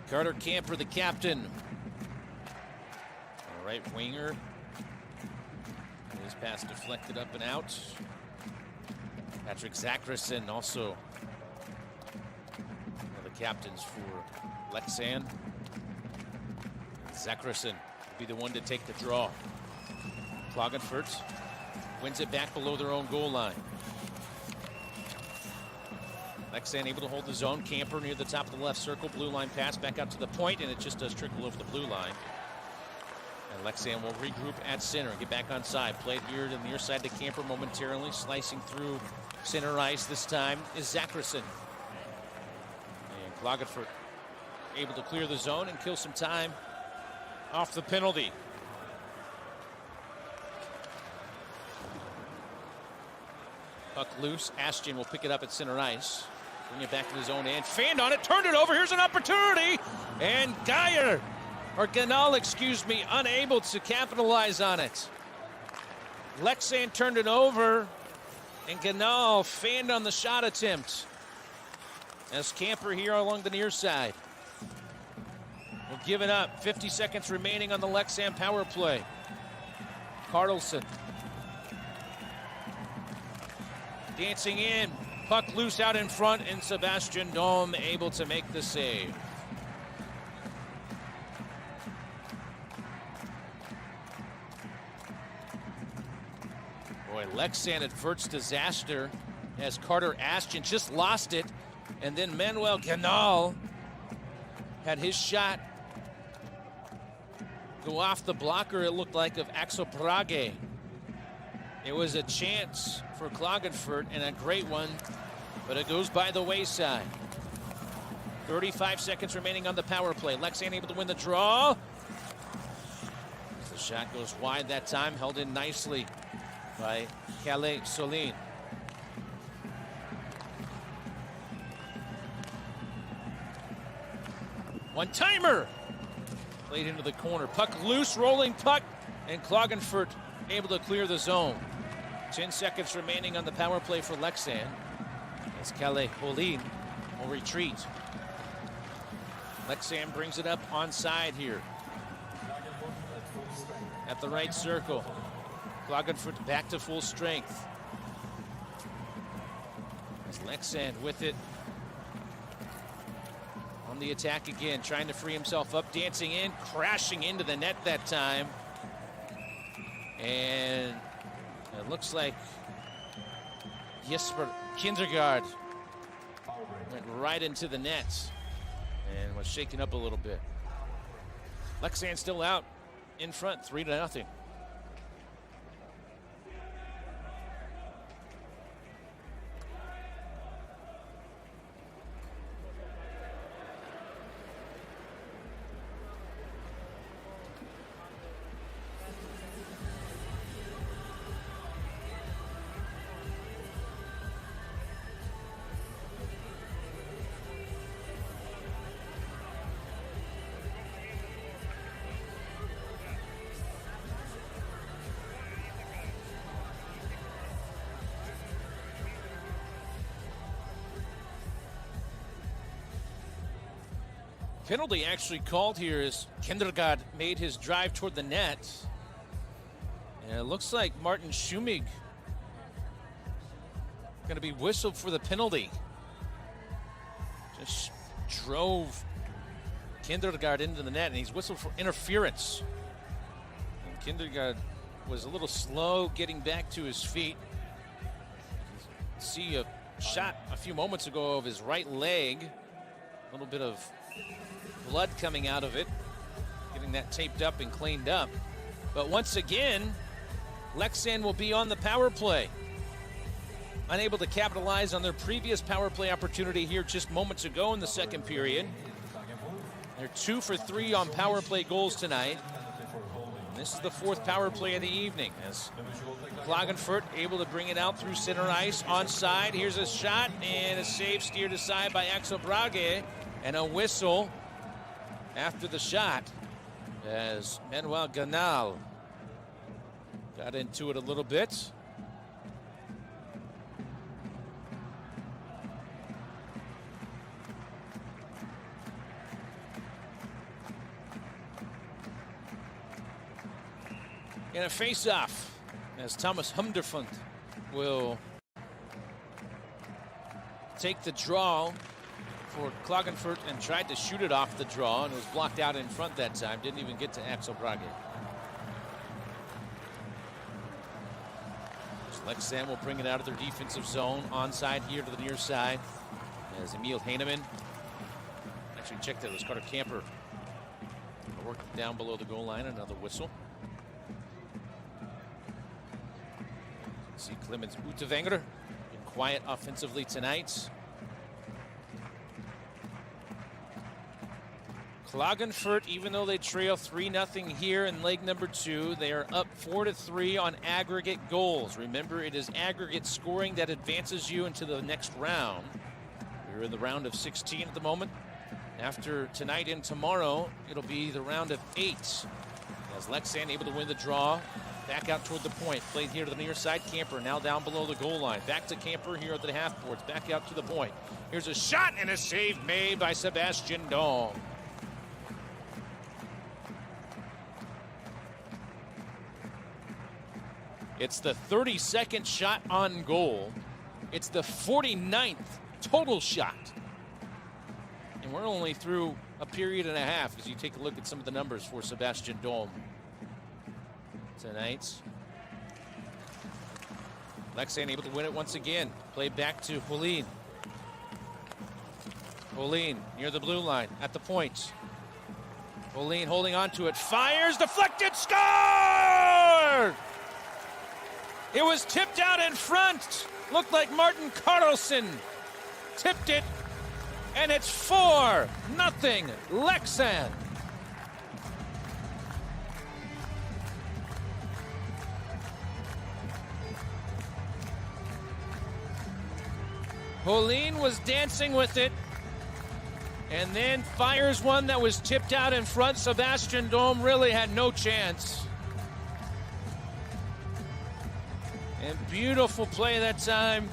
Carter Camper, the captain. All right, winger. His pass deflected up and out. Patrick Zacherson, also one of the captains for Leksands. Zacherson will be the one to take the draw. Klagenfurt wins it back below their own goal line. Leksands able to hold the zone. Camper near the top of the left circle. Blue line pass back out to the point, and it just does trickle over the blue line. And Leksands will regroup at center and get back on side. Played here to the near side to Camper momentarily. Slicing through center ice this time is Zacherson. And Klagenfurt able to clear the zone and kill some time off the penalty. Puck loose. Ashton will pick it up at center ice. Bring it back to his own end. Fanned on it. Turned it over. Here's an opportunity. And Geyer, or Ganal, excuse me, unable to capitalize on it. Leksands turned it over. And Ganal fanned on the shot attempt. As Camper here along the near side. We'll give it up. 50 seconds remaining on the Leksands power play. Carlson. Dancing in. Puck loose out in front, and Sebastian Dome able to make the save. Boy, Leksands averts disaster as Carter Ashton just lost it. And then Manuel Ganal had his shot go off the blocker, it looked like, of Axel Brage. It was a chance for Klagenfurt and a great one, but it goes by the wayside. 35 seconds remaining on the power play. Leksands able to win the draw. The shot goes wide that time, held in nicely by Kalle Solin. One-timer! Played into the corner. Puck loose, rolling puck, and Klagenfurt able to clear the zone. 10 seconds remaining on the power play for Leksands as Kalle Solin will retreat. Leksands brings it up onside here at the right circle. Klagenfurt back to full strength. As Leksands with it on the attack again, trying to free himself up, dancing in, crashing into the net that time. And it looks like Jesper Kindergaard went right into the net and was shaken up a little bit. Leksands still out in front, 3-0. Penalty actually called here as Kindergaard made his drive toward the net. And it looks like Martin Schumig going to be whistled for the penalty. Just drove Kindergaard into the net, and he's whistled for interference. And Kindergaard was a little slow getting back to his feet. See a shot a few moments ago of his right leg. A little bit of blood coming out of it, getting that taped up and cleaned up. But once again, Leksands will be on the power play. Unable to capitalize on their previous power play opportunity here just moments ago in the second period. They're 2 for 3 on power play goals tonight. And this is the 4th power play of the evening as Klagenfurt able to bring it out through center ice onside. Here's a shot and a save steered aside by Axel Brage, and a whistle after the shot as Manuel Ganal got into it a little bit. In a face-off as Thomas Humderfund will take the draw for Klagenfurt and tried to shoot it off the draw and was blocked out in front that time. Didn't even get to Axel Brage. Leksands will bring it out of their defensive zone. Onside here to the near side as Emil Heinemann. Actually checked that it was Carter Camper. Worked down below the goal line. Another whistle. See Clemens Utewenger in quiet offensively tonight. Klagenfurt, even though they trail 3-0 here in leg number 2, they are up 4-3 on aggregate goals. Remember, it is aggregate scoring that advances you into the next round. We're in the round of 16 at the moment. After tonight and tomorrow, it'll be the round of 8. As Leksands able to win the draw, back out toward the point. Played here to the near side. Camper now down below the goal line. Back to Camper here at the half boards. Back out to the point. Here's a shot and a save made by Sebastian Daum. It's the 32nd shot on goal. It's the 49th total shot. And we're only through a period and a half as you take a look at some of the numbers for Sebastian Daum tonight. Leksands able to win it once again. Play back to Holin. Holin near the blue line at the point. Holin holding on to it. Fires, deflected, scored! It was tipped out in front. Looked like Martin Carlson tipped it. And it's 4-0 Leksands. Holin was dancing with it, and then fires one that was tipped out in front. Sebastian Dome really had no chance. And beautiful play that time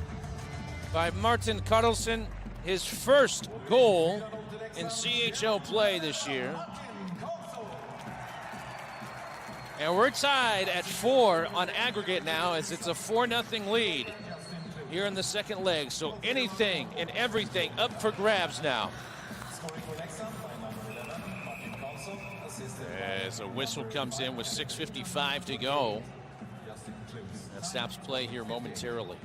by Martin Carlson, his first goal in CHL play this year. And we're tied at 4 on aggregate now, as it's a 4-0 lead here in the second leg. So anything and everything up for grabs now. As a whistle comes in with 6:55 to go. That stops play here momentarily.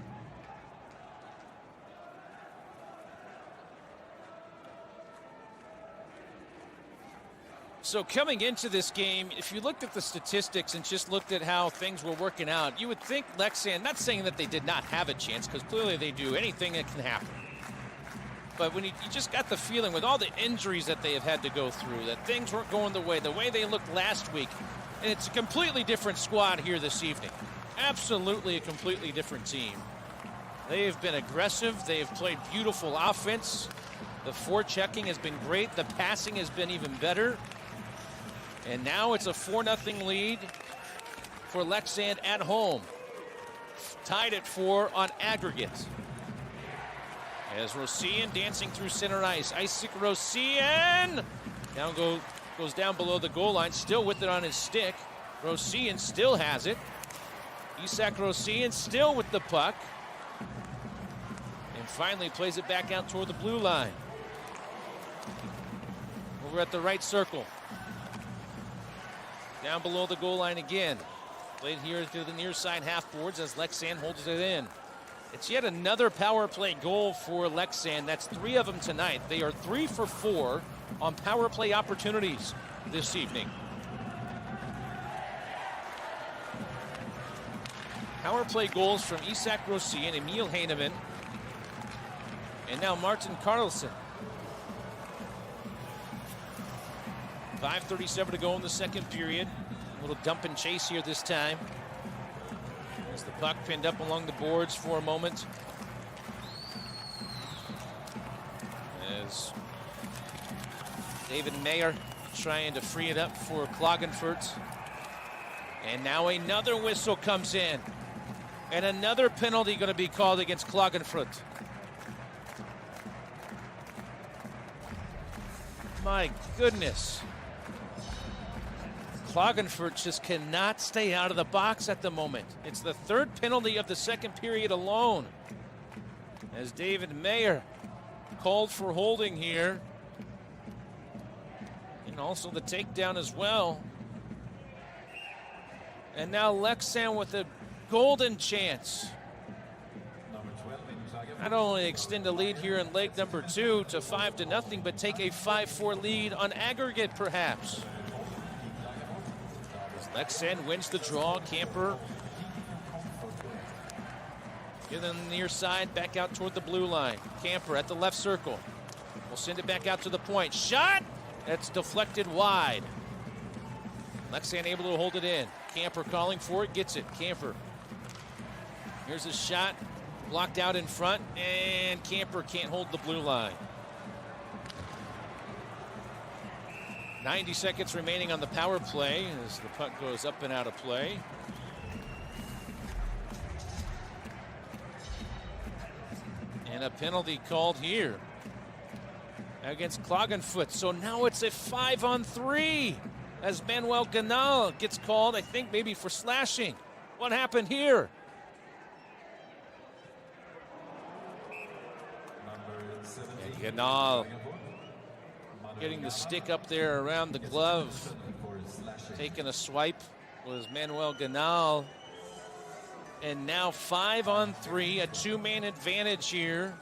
So coming into this game, if you looked at the statistics and just looked at how things were working out, you would think Leksands, not saying that they did not have a chance, because clearly they do, anything that can happen. But when you just got the feeling with all the injuries that they have had to go through, that things weren't going the way they looked last week, and it's a completely different squad here this evening. Absolutely a completely different team. They have been aggressive. They have played beautiful offense. The forechecking has been great. The passing has been even better. And now it's a 4-0 lead for Leksands at home. Tied at 4 on aggregate. As Rosian dancing through center ice. Isaac Rosian goes down below the goal line, still with it on his stick. Rosian still has it. Isaac Rosian still with the puck. And finally plays it back out toward the blue line. Over at the right circle. Down below the goal line again. Played here to the near side half boards as Leksands holds it in. It's yet another power play goal for Leksands. That's 3 of them tonight. They are 3 for 4 on power play opportunities this evening. Power play goals from Isaac Rosian, Emil Heinemann, and now Martin Carlson. 5:37 to go in the second period. A little dump and chase here this time. As the puck pinned up along the boards for a moment. As David Mayer trying to free it up for Klagenfurt. And now another whistle comes in. And another penalty going to be called against Klagenfurt. My goodness. Klagenfurt just cannot stay out of the box at the moment. It's the 3rd penalty of the second period alone. As David Mayer called for holding here. And also the takedown as well. And now Leksands with a golden chance. Not only extend a lead here in leg number 2 to 5-0, but take a 5-4 lead on aggregate perhaps. Leksands wins the draw. Camper in the near side, back out toward the blue line. Camper at the left circle. We'll send it back out to the point. Shot! That's deflected wide. Leksands able to hold it in. Camper calling for it, gets it. Camper. Here's a shot. Blocked out in front, and Camper can't hold the blue line. 90 seconds remaining on the power play as the puck goes up and out of play. And a penalty called here against Klagenfurt. So now it's a 5-on-3 as Manuel Ganal gets called, I think maybe for slashing. What happened here? And Ganal getting the stick up there around the glove. Taking a swipe was Manuel Ganal. And now 5-on-3, a two-man advantage here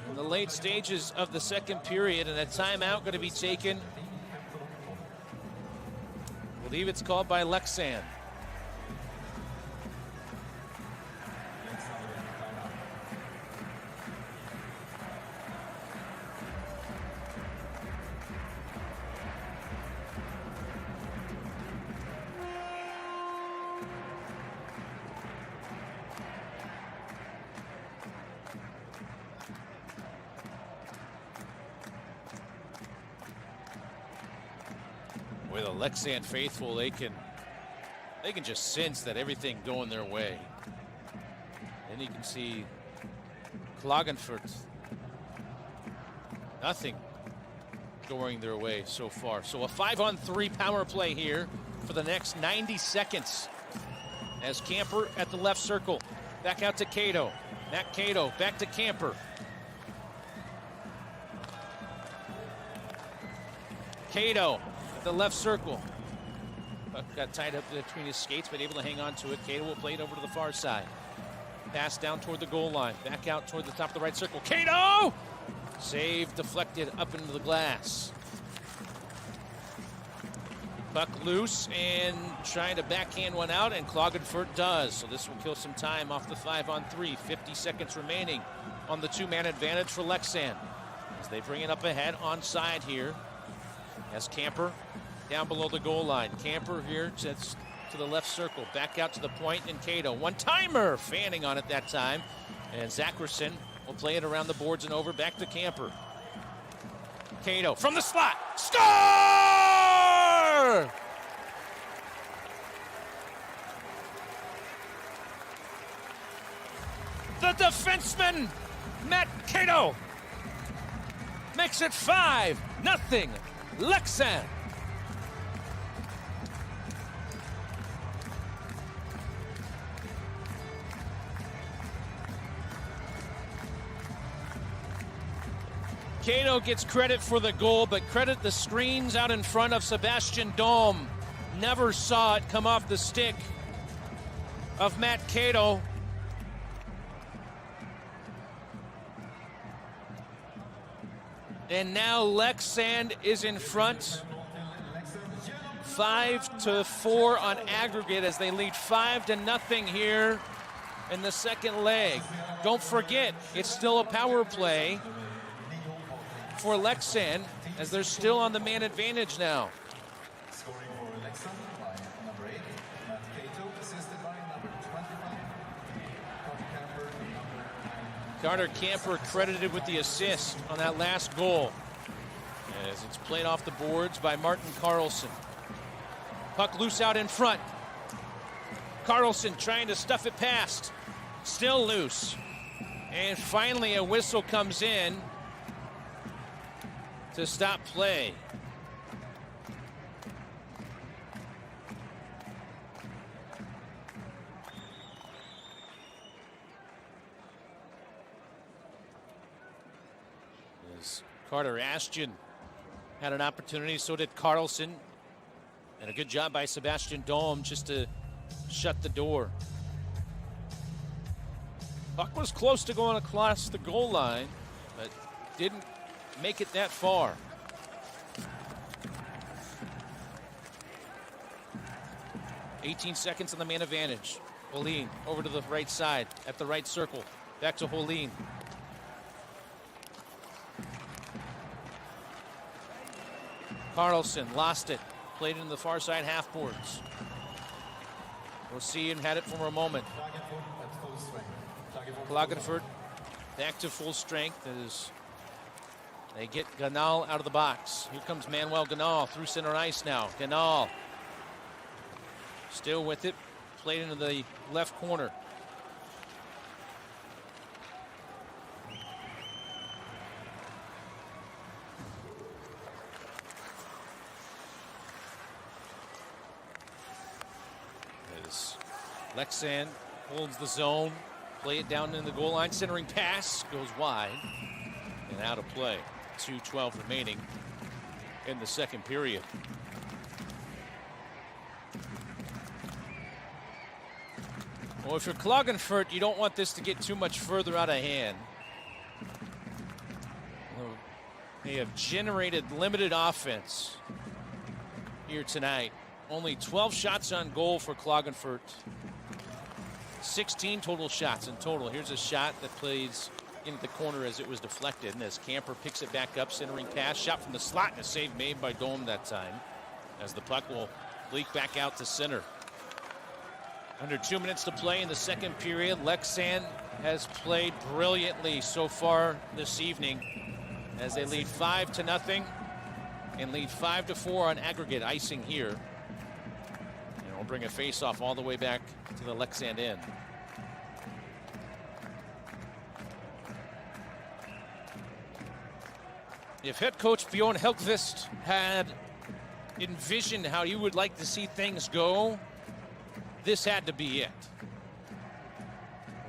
in the late stages of the second period, and a timeout going to be taken. I believe it's called by Leksands. With the Leksands faithful, they can just sense that everything going their way. Then you can see Klagenfurt, nothing going their way so far. So a 5-on-3 power play here for the next 90 seconds. As Camper at the left circle, back out to Cato. Matt Cato back to Camper. Cato at the left circle. Puck got tied up between his skates, but able to hang on to it. Cato will play it over to the far side. Pass down toward the goal line. Back out toward the top of the right circle. Cato! Save deflected up into the glass. Puck loose and trying to backhand one out, and Klagenfurt does. So this will kill some time off the 5-on-3. 50 seconds remaining on the two-man advantage for Leksands as they bring it up ahead onside here. As Camper down below the goal line. Camper here sets to the left circle. Back out to the point, and Cato. One-timer! Fanning on it that time. And Zackerson will play it around the boards and over. Back to Camper. Cato from the slot. Score! The defenseman, Matt Cato, makes it 5-0. Leksands. Cato gets credit for the goal, but credit the screens out in front of Sebastian Dome. Never saw it come off the stick of Matt Cato. And now Leksands is in front, 5-4 on aggregate as they lead 5-0 here in the second leg. Don't forget, it's still a power play for Leksands as they're still on the man advantage now. Scoring for Leksands by number 8, Matt Cato, assisted by number 25, Carter Camper credited with the assist on that last goal as it's played off the boards by Martin Carlson. Puck loose out in front. Carlson trying to stuff it past. Still loose. And finally a whistle comes in to stop play. As Carter Ashton had an opportunity, so did Carlson. And a good job by Sebastian Dome just to shut the door. Puck was close to going across the goal line, but didn't make it that far. "18 seconds on the man advantage. Holin over to the right side at the right circle. Back to Holin. Carlson lost it. Played into the far side half boards. We'll see him had it for a moment. Klagenfurt back to full strength as they get Ganal out of the box. Here comes Manuel Ganal through center ice now. Ganal still with it. Played into the left corner. As Leksands holds the zone. Play it down in the goal line. Centering pass goes wide and out of play. 2:12 remaining in the second period. Well, if you're Klagenfurt, you don't want this to get too much further out of hand. Well, they have generated limited offense here tonight. Only 12 shots on goal for Klagenfurt. 16 total shots in total. Here's a shot that plays into the corner as it was deflected, and as Camper picks it back up, centering pass, shot from the slot, and a save made by Dome that time, as the puck will leak back out to center. Under 2 minutes to play in the second period. Leksands has played brilliantly so far this evening as they lead 5-0 and lead 5-4 on aggregate icing here. And we'll bring a face-off all the way back to the Leksands end. If head coach Bjorn Helkvist had envisioned how he would like to see things go, this had to be it.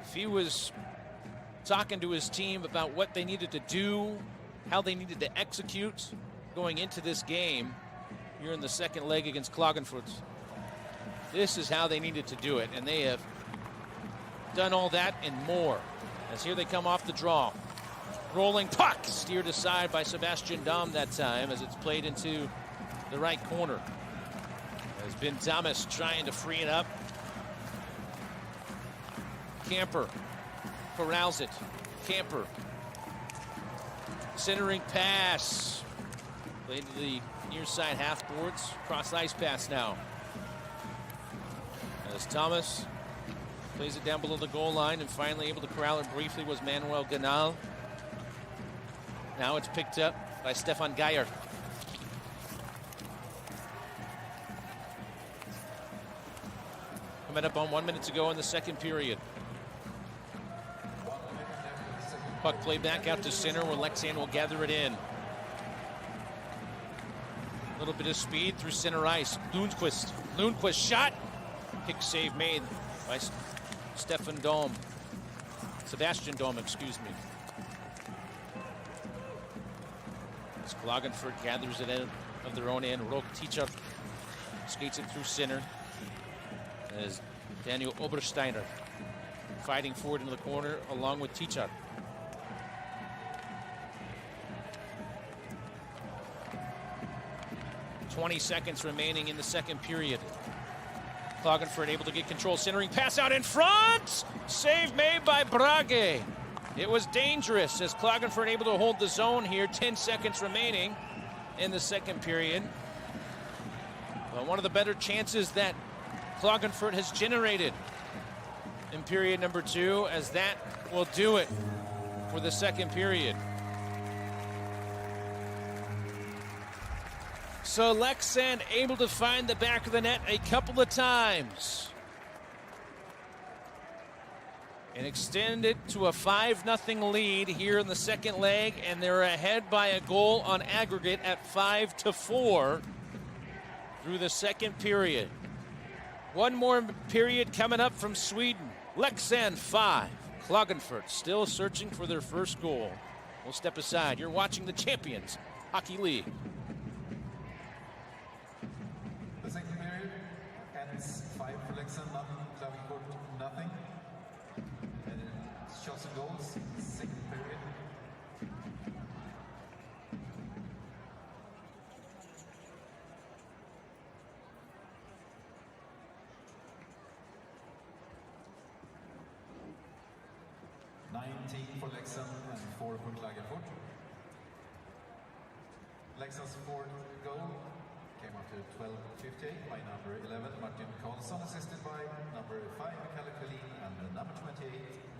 If he was talking to his team about what they needed to do, how they needed to execute going into this game here in the second leg against Klagenfurt, this is how they needed to do it, and they have done all that and more. As here they come off the draw. Rolling puck, steered aside by Sebastian Dom that time as it's played into the right corner. Has been Thomas trying to free it up. Camper corrals it. Camper. Centering pass. Played to the near side half boards. Cross ice pass now. As Thomas plays it down below the goal line and finally able to corral it briefly was Manuel Ganal. Now it's picked up by Stefan Geyer. Coming up on 1 minute to go in the second period. Puck play back out to center where Leksands will gather it in. A little bit of speed through center ice. Lundqvist. Lundqvist shot. Kick save made by Sebastian Dome, excuse me. As Klagenfurt gathers it in of their own end. Rok Tichar skates it through center. As Daniel Obersteiner fighting forward into the corner along with Tichar. .20 seconds remaining in the second period. Klagenfurt able to get control, centering pass out in front. Save made by Brage. It was dangerous as Klagenfurt able to hold the zone here. 10 seconds remaining in the second period. Well, one of the better chances that Klagenfurt has generated in period number 2, as that will do it for the second period. So Leksands able to find the back of the net a couple of times and extend it to a 5-0 lead here in the second leg, and they're ahead by a goal on aggregate at 5-4 through the second period. One more period coming up from Sweden. Leksands 5, Klagenfurt still searching for their first goal. We'll step aside. You're watching the Champions Hockey League. The second period ends 5 for Leksands, Klagenfurt nothing. And shots and goals, second period. For Leksands and 4 for Klagenfurt. Leksands' fourth goal came after 12:58 by number 11 Martin Karlsson, assisted by number 5 Mikael Collin and number 28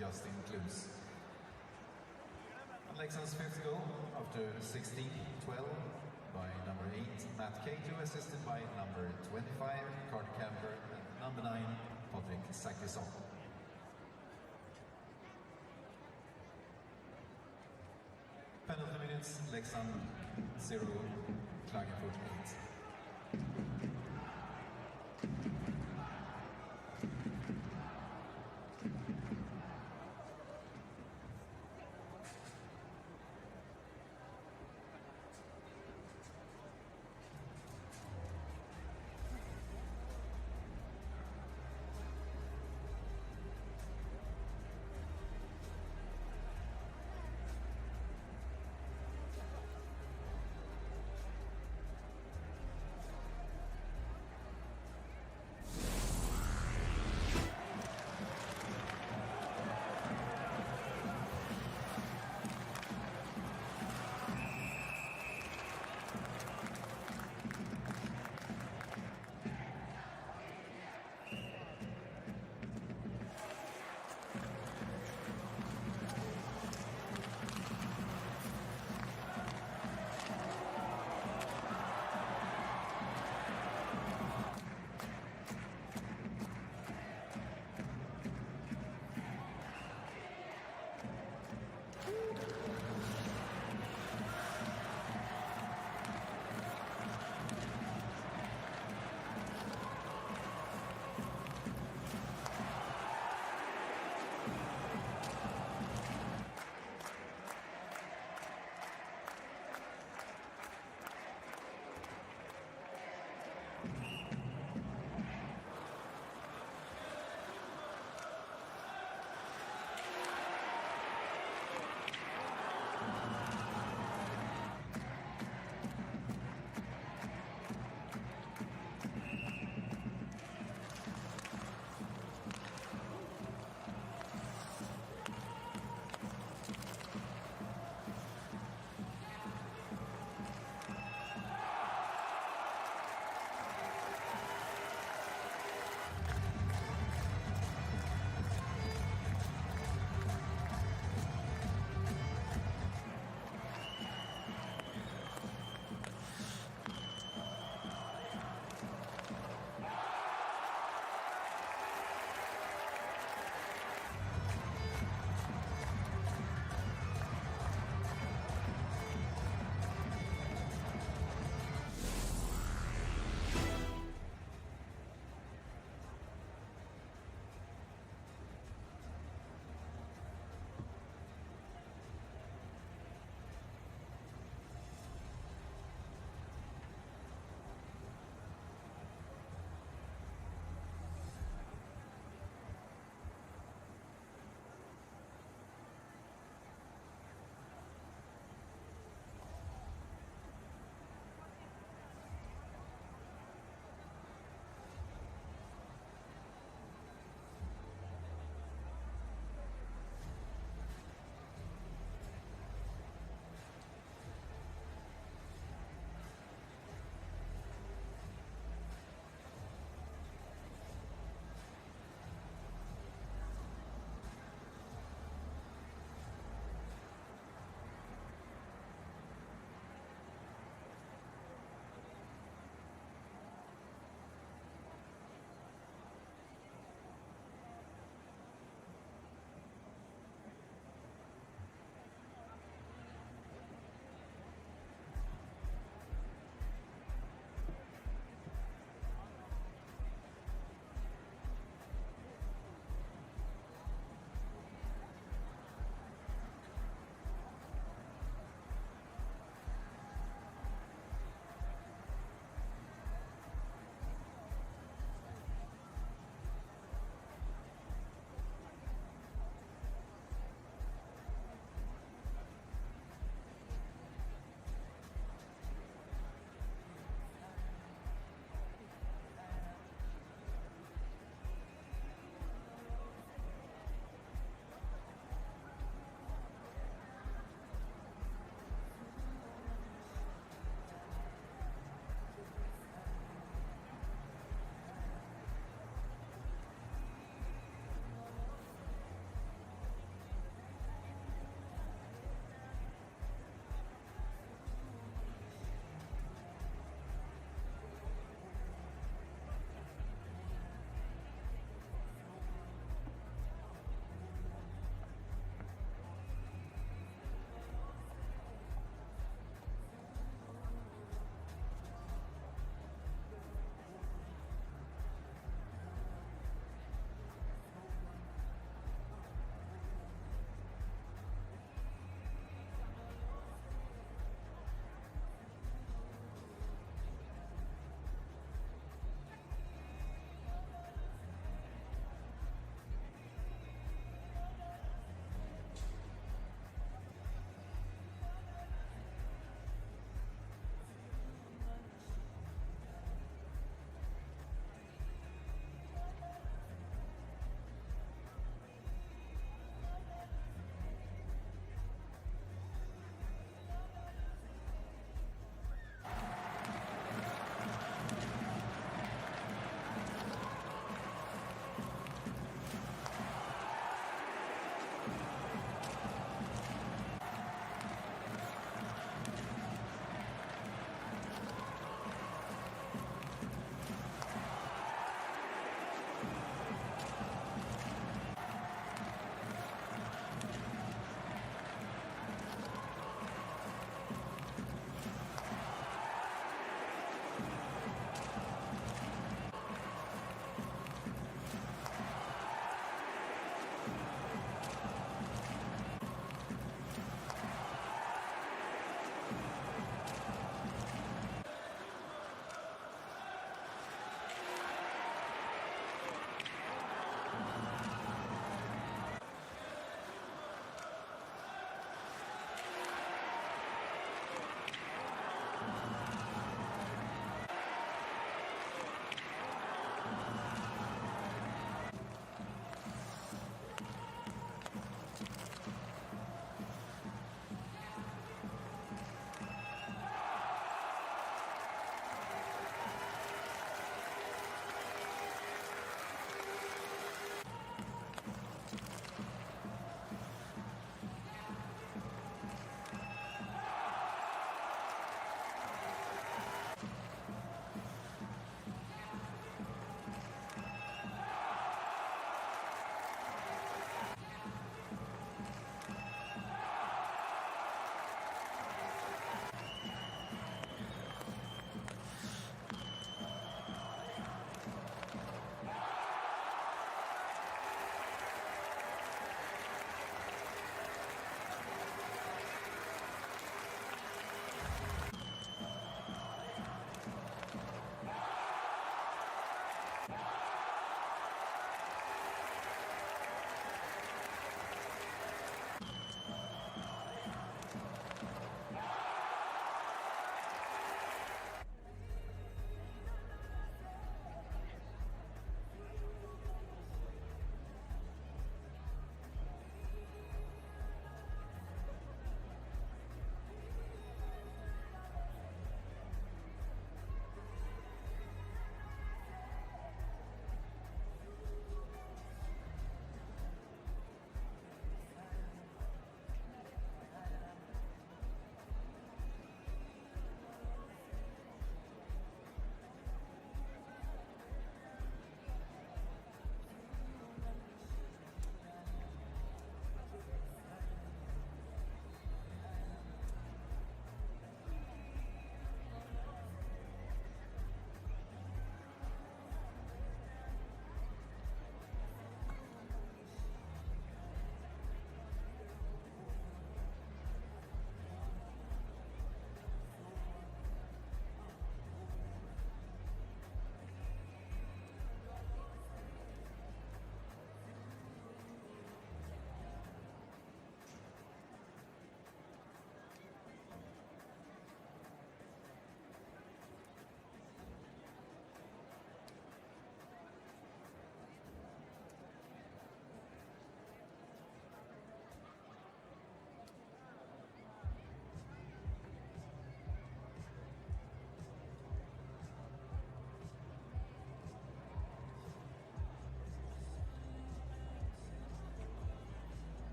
Justin Klus. And Leksands' fifth goal after 16:12 by number 8 Matt Cato, assisted by number 25 Carter Camper and number 9 Patrik Zachrisson. Penalty minutes, Leksands 0, Klagenfurt 8.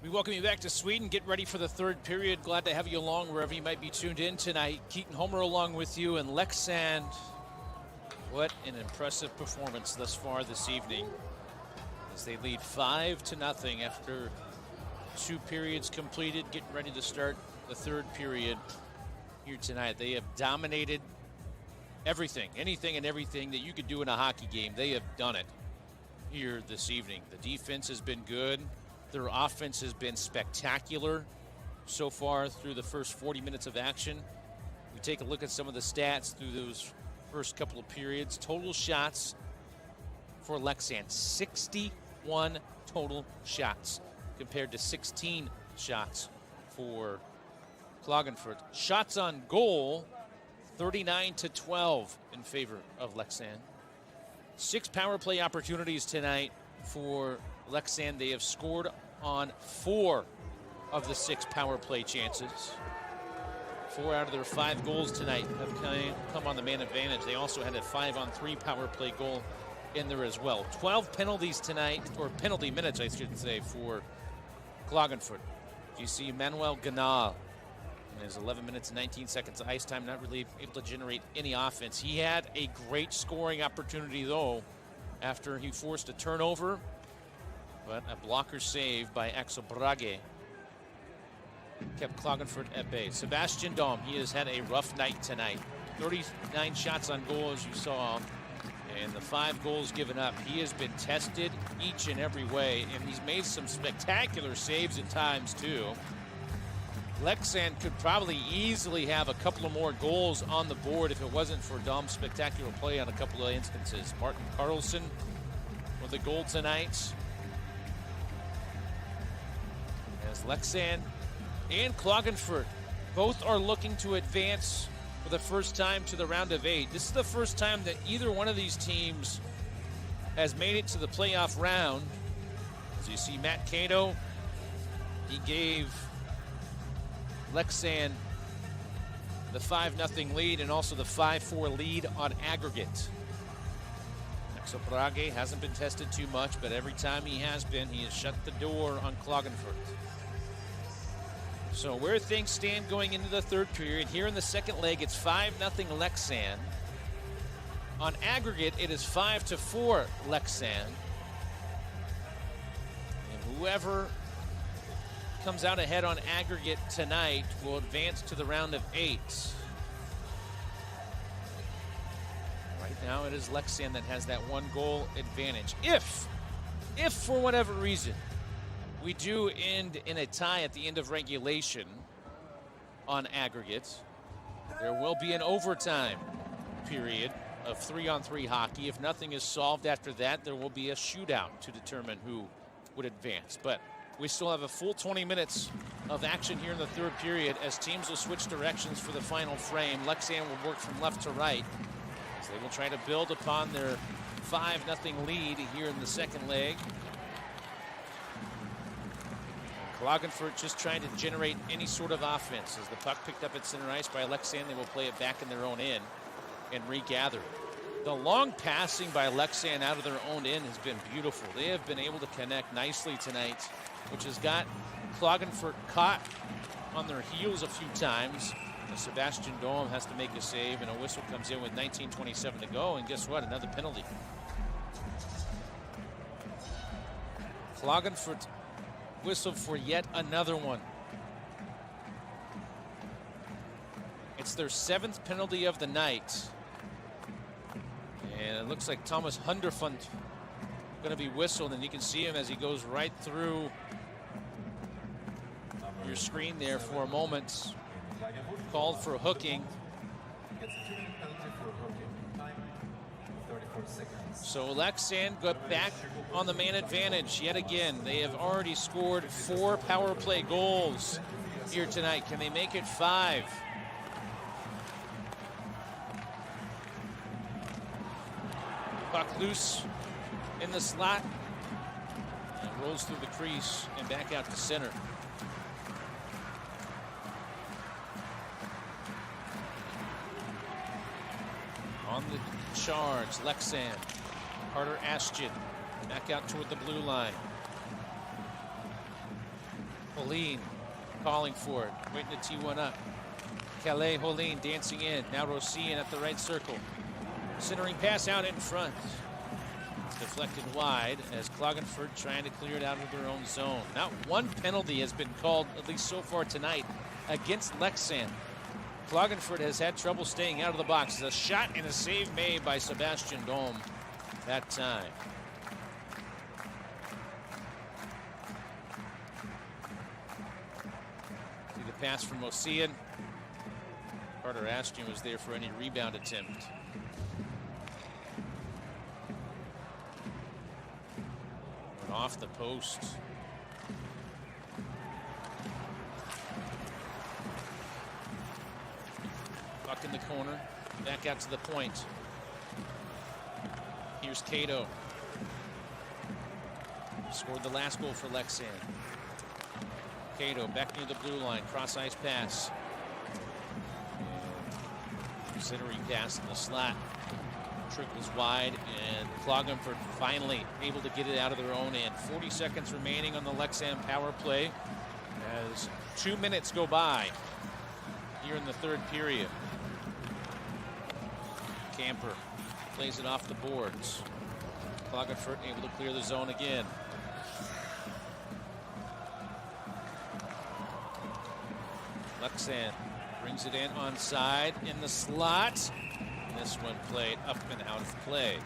We welcome you back to Sweden. Get ready for the third period. Glad to have you along wherever you might be tuned in tonight. Keaton Homer along with you, and Leksands. What an impressive performance thus far this evening as they lead 5-0 after 2 periods completed. Getting ready to start the third period here tonight. They have dominated everything, anything and everything that you could do in a hockey game. They have done it here this evening. The defense has been good. Their offense has been spectacular so far through the first 40 minutes of action. We take a look at some of the stats through those first couple of periods. Total shots for Leksands, 61 total shots compared to 16 shots for Klagenfurt. Shots on goal, 39-12 in favor of Leksands. 6 power play opportunities tonight for Leksands. They have scored on 4 of the 6 power play chances. 4 out of their 5 goals tonight have come on the man advantage. They also had a 5-on-3 power play goal in there as well. 12 penalties tonight, or penalty minutes, I should say, for Klagenfurt. You see Manuel Ganal in his 11 minutes and 19 seconds of ice time, not really able to generate any offense. He had a great scoring opportunity, though, after he forced a turnover, but a blocker save by Axel Brage kept Klagenfurt at bay. Sebastian Daum, he has had a rough night tonight. 39 shots on goal, as you saw, and the 5 goals given up. He has been tested each and every way, and he's made some spectacular saves at times, too. Leksands could probably easily have a couple of more goals on the board if it wasn't for Daum's spectacular play on a couple of instances. Martin Carlson with the goal tonight. As Leksands and Klagenfurt both are looking to advance for the first time to the round of 8. This is the first time that either one of these teams has made it to the playoff round. As you see, Matt Cato, he gave Leksands the 5-0 lead and also the 5-4 lead on aggregate. Axel Brage hasn't been tested too much, but every time he has been, he has shut the door on Klagenfurt. So where things stand going into the third period, here in the second leg, it's 5-0 Leksands. On aggregate, it is 5-4 Leksands. And whoever comes out ahead on aggregate tonight will advance to the round of 8. Right now, it is Leksands that has that 1-goal advantage. If for whatever reason, we do end in a tie at the end of regulation on aggregate, there will be an overtime period of 3-on-3 hockey. If nothing is solved after that, there will be a shootout to determine who would advance. But we still have a full 20 minutes of action here in the third period as teams will switch directions for the final frame. Leksands will work from left to right as they will try to build upon their 5-0 lead here in the second leg. Klagenfurt just trying to generate any sort of offense. As the puck picked up at center ice by Leksands, they will play it back in their own end and regather. The long passing by Leksands out of their own end has been beautiful. They have been able to connect nicely tonight, which has got Klagenfurt caught on their heels a few times. And Sebastian Daum has to make a save, and a whistle comes in with 19:27 to go, and guess what? Another penalty. Klagenfurt whistled for yet another one. It's their 7th penalty of the night. And it looks like Thomas Hunderfund going to be whistled, and you can see him as he goes right through your screen there for a moment. Called for hooking. So Leksands got back on the man advantage yet again. They have already scored 4 power play goals here tonight. Can they make it 5? Puck loose in the slot. And rolls through the crease and back out to center. On the charge, Leksands. Carter Ashton back out toward the blue line. Holin calling for it, waiting to tee one up. Calais Holin dancing in. Now Rossian at the right circle. Centering pass out in front. It's deflected wide as Klagenfurt trying to clear it out of their own zone. Not one penalty has been called, at least so far tonight, against Leksands. Klagenfurt has had trouble staying out of the box. A shot and a save made by Sebastian Dom that time. See the pass from Rossian. Carter Ashton was there for any rebound attempt. Went off the post. Buck in the corner, back out to the point. Here's Cato. Scored the last goal for Leksands. Cato back near the blue line, cross ice pass. Centering pass in the slot. Trickles wide, and Klagenfurt finally able to get it out of their own end. 40 seconds remaining on the Leksands power play as 2 minutes go by here in the third period. Camper plays it off the boards. Klagenfurt able to clear the zone again. Leksands brings it in onside in the slot. This one played up and out of play.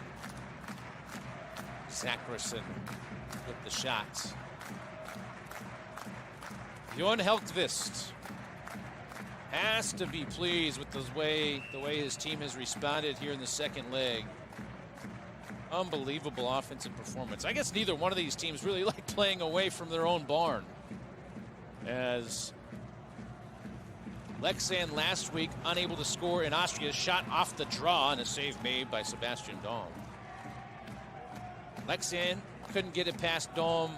Zackerson with the shot. Bjorn Helgqvist has to be pleased with the way his team has responded here in the second leg. Unbelievable offensive performance. I guess neither one of these teams really like playing away from their own barn, as Leksands last week unable to score in Austria, shot off the draw and a save made by Sebastian Dom. Leksands couldn't get it past Dom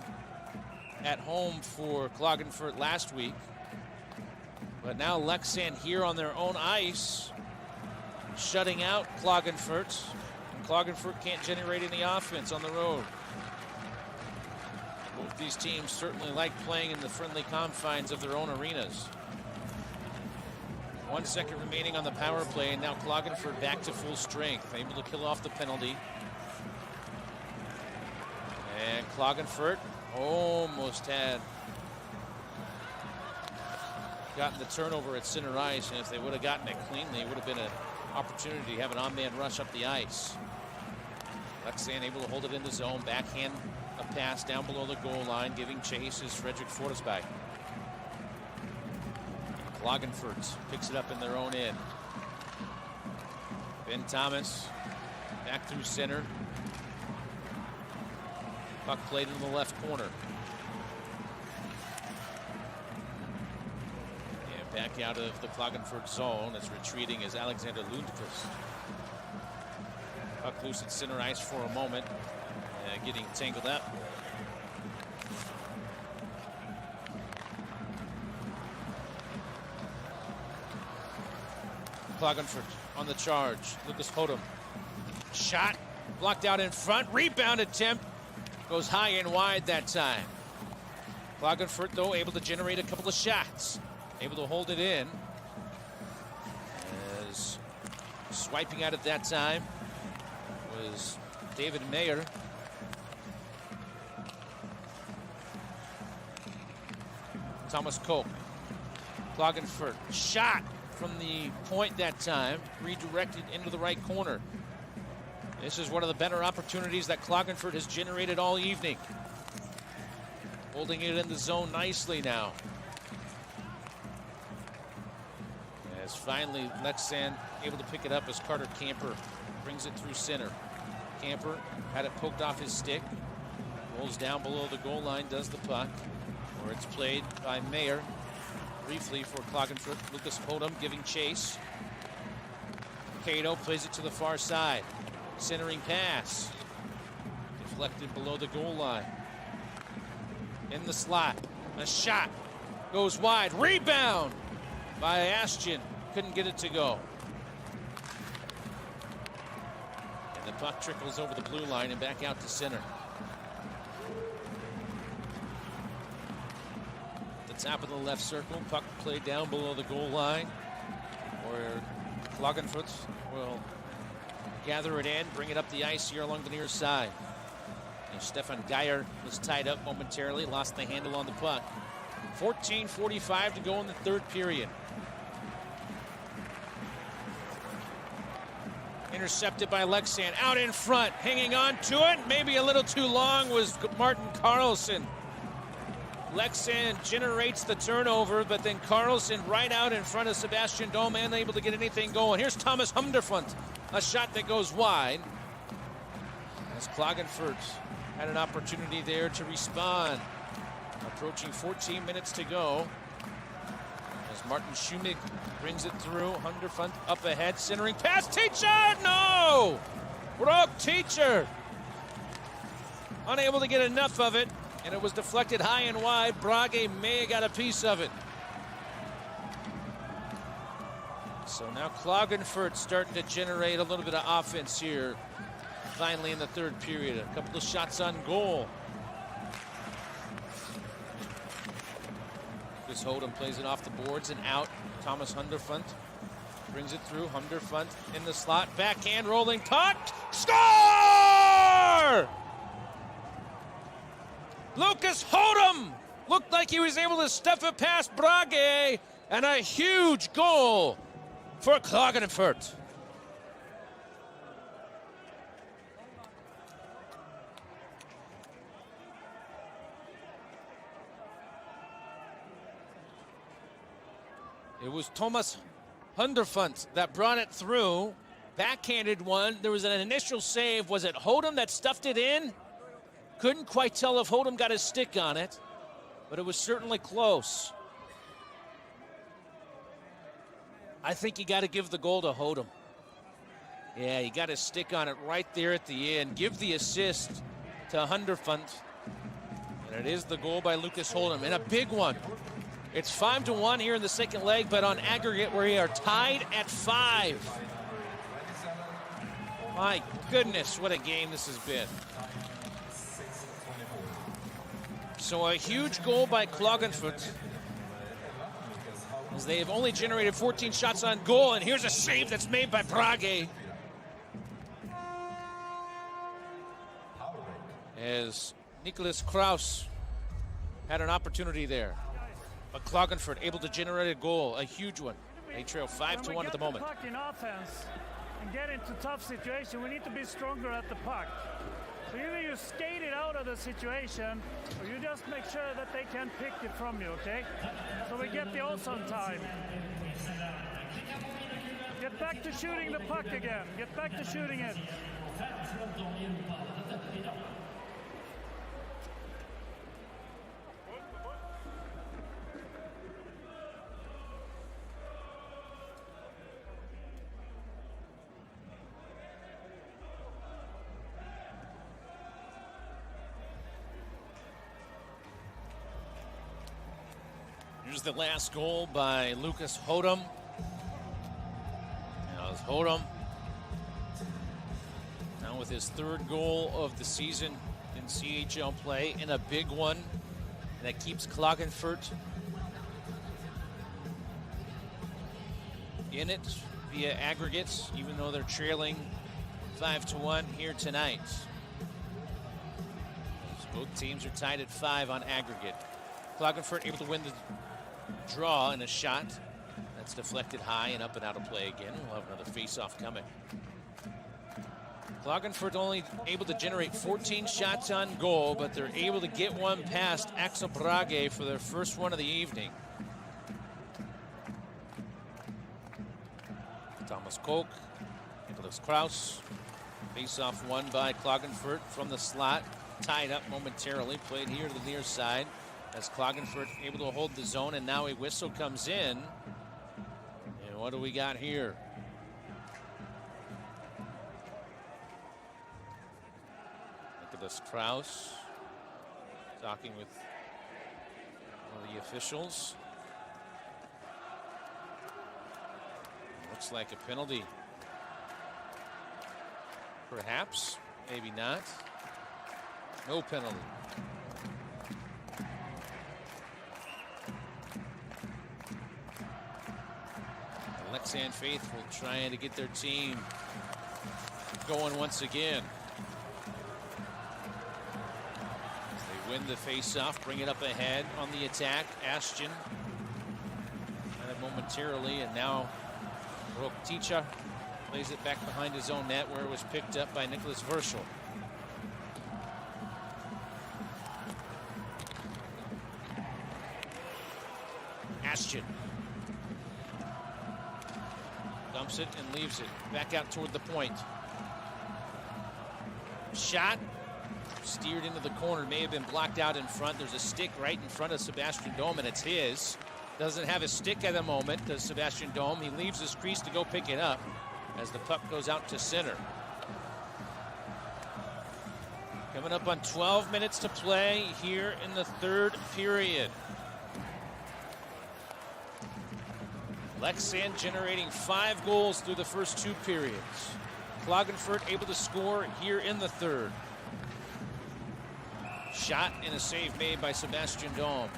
at home for Klagenfurt last week. But now Leksands here on their own ice, shutting out Klagenfurt. And Klagenfurt can't generate any offense on the road. Both these teams certainly like playing in the friendly confines of their own arenas. 1 second remaining on the power play, and now Klagenfurt back to full strength, able to kill off the penalty. And Klagenfurt almost had gotten the turnover at center ice, and if they would have gotten it cleanly, it would have been an opportunity to have an on-man rush up the ice. Leksands able to hold it in the zone, backhand a pass down below the goal line, giving chase is Fredrik Forsberg. Klagenfurt picks it up in their own end. Ben Thomas back through center. Puck played in the left corner. And back out of the Klagenfurt zone. It's retreating as Alexander Lundqvist. Puck loose at center ice for a moment. Getting tangled up. Klagenfurt on the charge. Lucas Hodum. Shot blocked out in front. Rebound attempt goes high and wide that time. Klagenfurt, though, able to generate a couple of shots. Able to hold it in. As swiping out at that time was David Mayer. Thomas Koch. Klagenfurt shot from the point that time, redirected into the right corner. This is one of the better opportunities that Klagenfurt has generated all evening. Holding it in the zone nicely now. As finally Leksands able to pick it up as Carter Camper brings it through center. Camper had it poked off his stick. Rolls down below the goal line, does the puck. Or it's played by Mayer. Briefly for Klagenfurt. Lucas Hodum giving chase. Cato plays it to the far side. Centering pass. Deflected below the goal line. In the slot. A shot. Goes wide. Rebound by Ashton. Couldn't get it to go. And the puck trickles over the blue line and back out to center. the top of the left circle. Puck played down below the goal line, where Klagenfurt will gather it in, bring it up the ice here along the near side. And Stefan Geyer was tied up momentarily, lost the handle on the puck. 14:45 to go in the third period. Intercepted by Leksands, out in front, hanging on to it. Maybe a little too long was Martin Karlsson. Leksands generates the turnover, but then Karlsson right out in front of Sebastian Dome, unable to get anything going. Here's Thomas Humderfund, a shot that goes wide. As Klagenfurt had an opportunity there to respond. Approaching 14 minutes to go. As Martin Schumig brings it through, Humderfund up ahead, centering pass, Teacher, no! Broke Teacher. Unable to get enough of it, and it was deflected high and wide. Brage may have got a piece of it. So now Klagenfurt starting to generate a little bit of offense here. Finally in the third period, a couple of shots on goal. Chris Hodem plays it off the boards and out. Thomas Humderfund brings it through. Humderfund in the slot, backhand rolling, tucked, score! Lucas Hodem looked like he was able to stuff it past Brage, and a huge goal for Klagenfurt. It was Thomas Humderfund that brought it through. Backhanded one. There was an initial save. Was it Hodem that stuffed it in? Couldn't quite tell if Hodem got his stick on it, but it was certainly close. I think you got to give the goal to Hodem. Yeah, he got his stick on it right there at the end. Give the assist to Humderfund. And it is the goal by Lucas Hodem, and a big one. It's 5-1 here in the second leg, but on aggregate we are tied at 5. My goodness, what a game this has been. So a huge goal by Klagenfurt, as they have only generated 14 shots on goal, and here's a save that's made by Brage. As Nicholas Kraus had an opportunity there. But Klagenfurt able to generate a goal, a huge one. They trail 5-1 at the moment. When we get the puck in offense and get into tough situations, we need to be stronger at the puck. So either you skate it out of the situation, or you just make sure that they can pick it from you, okay? So we get the awesome time. Get back to shooting the puck again. Get back to shooting it. Here's the last goal by Lucas Hodem. Now it's Hodem now with his third goal of the season in CHL play, and a big one that keeps Klagenfurt in it via aggregates, even though they're trailing 5-1 here tonight. Both teams are tied at 5 on aggregate. Klagenfurt able to win the draw in a shot that's deflected high and up and out of play again. We'll have another face-off coming. Klagenfurt only able to generate 14 shots on goal, but they're able to get one past Axel Brage for their first one of the evening. Thomas Koch, Nicholas Kraus. Face-off won by Klagenfurt from the slot. Tied up momentarily, played here to the near side. As Klagenfurt able to hold the zone, and now a whistle comes in. And what do we got here? Nicholas Kraus talking with one of the officials. Looks like a penalty. Perhaps, maybe not. No penalty. Leksand faithful trying to get their team going once again. As they win the face-off, bring it up ahead on the attack. Ashton had it momentarily, and now Roktica plays it back behind his own net where it was picked up by Nicholas Verschel. Ashton dumps it and leaves it back out toward the point. Shot steered into the corner, may have been blocked out in front. There's a stick right in front of Sebastian Dome, and it's his. Doesn't have a stick at the moment, does Sebastian Dome. He leaves his crease to go pick it up as the puck goes out to center. Coming up on 12 minutes to play here in the third period. Leksand generating 5 goals through the first 2 periods. Klagenfurt able to score here in the third. Shot and a save made by Sebastian Dome.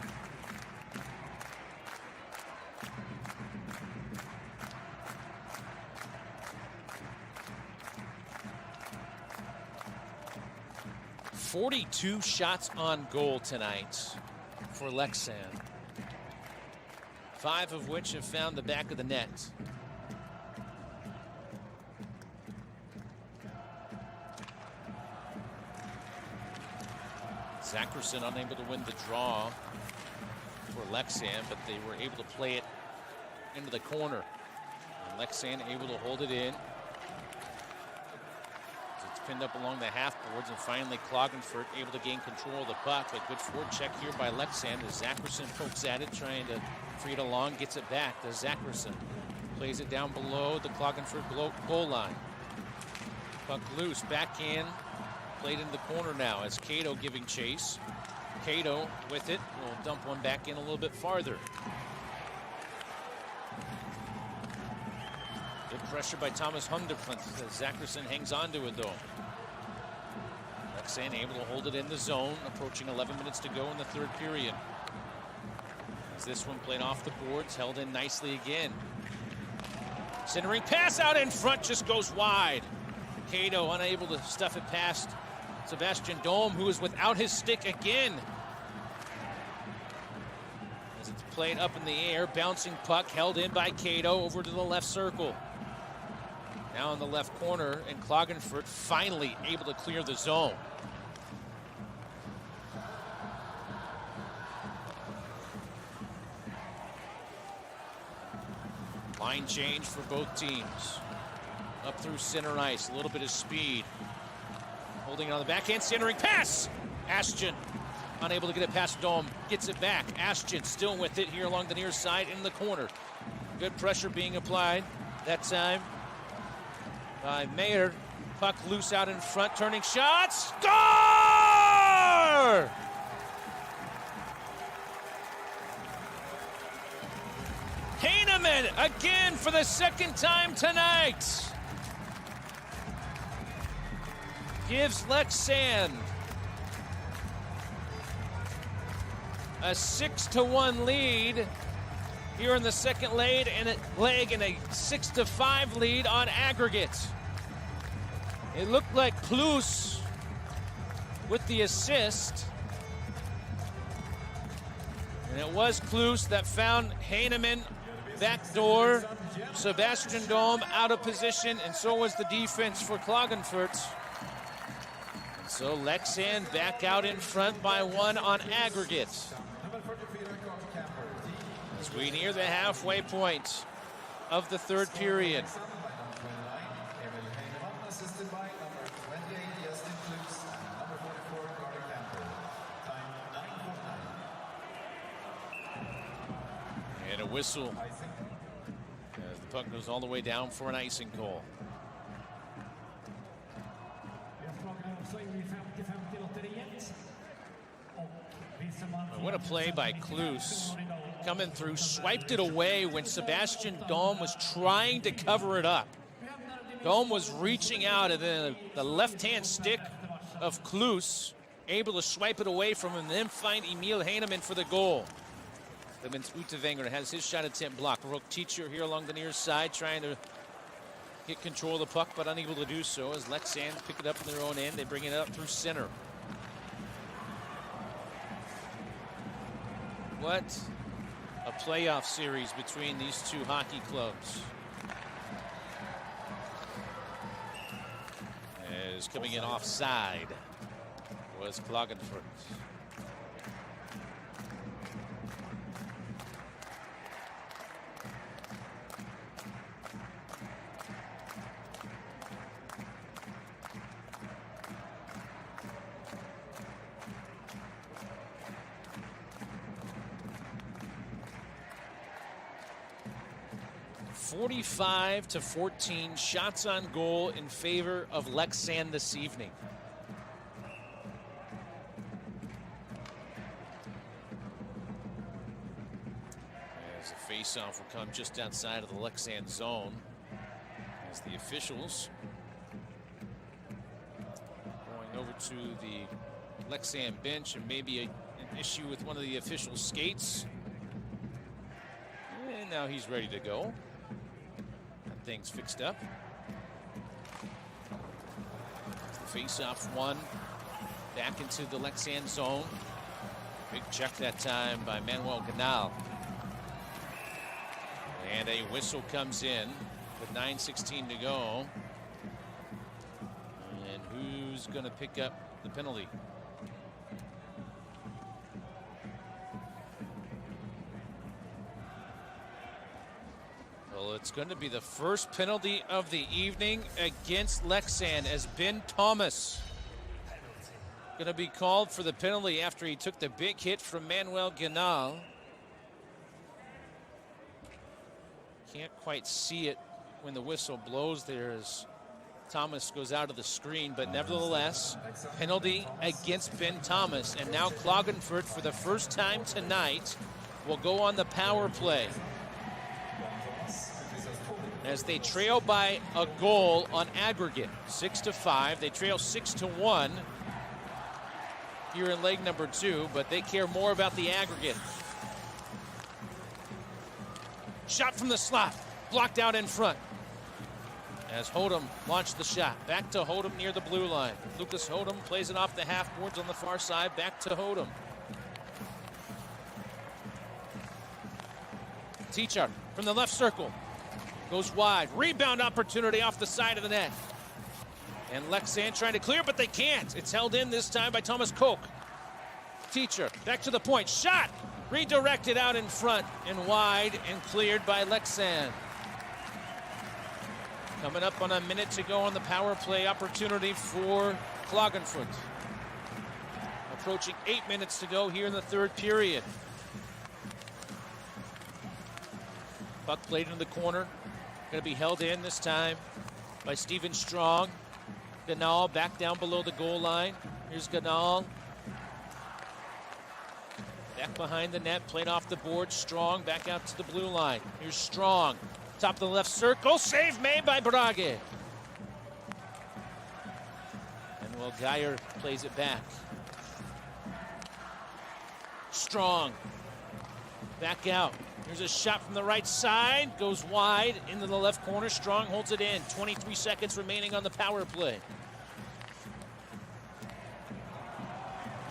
"42 shots on goal tonight for Leksand, 5 of which have found the back of the net. Zackerson unable to win the draw for Leksand, but they were able to play it into the corner. And Leksand able to hold it in. It's pinned up along the half boards, and finally Klagenfurt able to gain control of the puck. A good forecheck here by Leksand as Zackerson pokes at it, trying to free it along, gets it back to Zackerson. Plays it down below the Klagenfurt goal line. Puck loose, backhand, played into the corner now as Cato giving chase. Cato with it, will dump one back in a little bit farther. Good pressure by Thomas Hunderflint as Zackerson hangs on to it though. Leksand able to hold it in the zone, approaching 11 minutes to go in the third period. As this one played off the boards, held in nicely again. Centering pass out in front, just goes wide. Cato unable to stuff it past Sebastian Dome, who is without his stick again. As it's played up in the air, bouncing puck held in by Cato over to the left circle. Now in the left corner, and Klagenfurt finally able to clear the zone. Line change for both teams. Up through center ice, a little bit of speed. Holding it on the backhand, centering pass! Ashton unable to get it past Dome, gets it back. Ashton still with it here along the near side in the corner. Good pressure being applied that time by Mayer. Puck loose out in front, turning shots. Score! Heineman again for the second time tonight. Gives Leksand a 6-1 lead here in the second leg and a 6-5 lead on aggregate. It looked like Klus with the assist. And it was Klus that found Heineman backdoor. Sebastian Dome out of position, and so was the defense for Klagenfurt. So Leksand back out in front by 1 on aggregate. As we near the halfway point of the third period. And a whistle as the puck goes all the way down for an icing call. What a play by Klus. Coming through, swiped it away when Sebastian Dome was trying to cover it up. Dome was reaching out, and then the left-hand stick of Klus able to swipe it away from him and then find Emil Heineman for the goal. Clemens Utevanger has his shot attempt blocked. Rook Teacher here along the near side trying to get control of the puck, but unable to do so as Leksands pick it up in their own end. They bring it up through center. What a playoff series between these two hockey clubs. As coming in offside was Klagenfurt. (45-14) shots on goal in favor of Leksands this evening. As the faceoff will come just outside of the Leksands zone, as the officials going over to the Leksands bench, and maybe an issue with one of the official skates. And now he's ready to go. Things fixed up. The face-off one back into the Leksands zone. Big check that time by Manuel Ganal. And a whistle comes in with 9:16 to go. And who's going to pick up the penalty? Well, it's going to be the first penalty of the evening against Leksands as Ben Thomas going to be called for the penalty after he took the big hit from Manuel Ganal. Can't quite see it when the whistle blows there as Thomas goes out of the screen, but nevertheless, penalty against Ben Thomas. And now Klagenfurt, for the first time tonight, will go on the power play as they trail by a goal on aggregate, 6-5. They trail 6-1 here in leg number 2, but they care more about the aggregate. Shot from the slot, blocked out in front as Hodum launched the shot. Back to Hodum near the blue line. Lucas Hodum plays it off the half boards on the far side, back to Hodum. Teacher from the left circle. Goes wide. Rebound opportunity off the side of the net. And Leksands trying to clear, but they can't. It's held in this time by Thomas Koch. Teacher back to the point. Shot! Redirected out in front and wide and cleared by Leksands. Coming up on a minute to go on the power play opportunity for Klagenfurt. Approaching 8 minutes to go here in the third period. Puck played into the corner. Going to be held in this time by Steven Strong. Ganal back down below the goal line. Here's Ganal. Back behind the net, played off the board. Strong back out to the blue line. Here's Strong. Top of the left circle. Save made by Brage. And well, Geyer plays it back. Strong. Back out. Here's a shot from the right side. Goes wide into the left corner. Strong holds it in. 23 seconds remaining on the power play.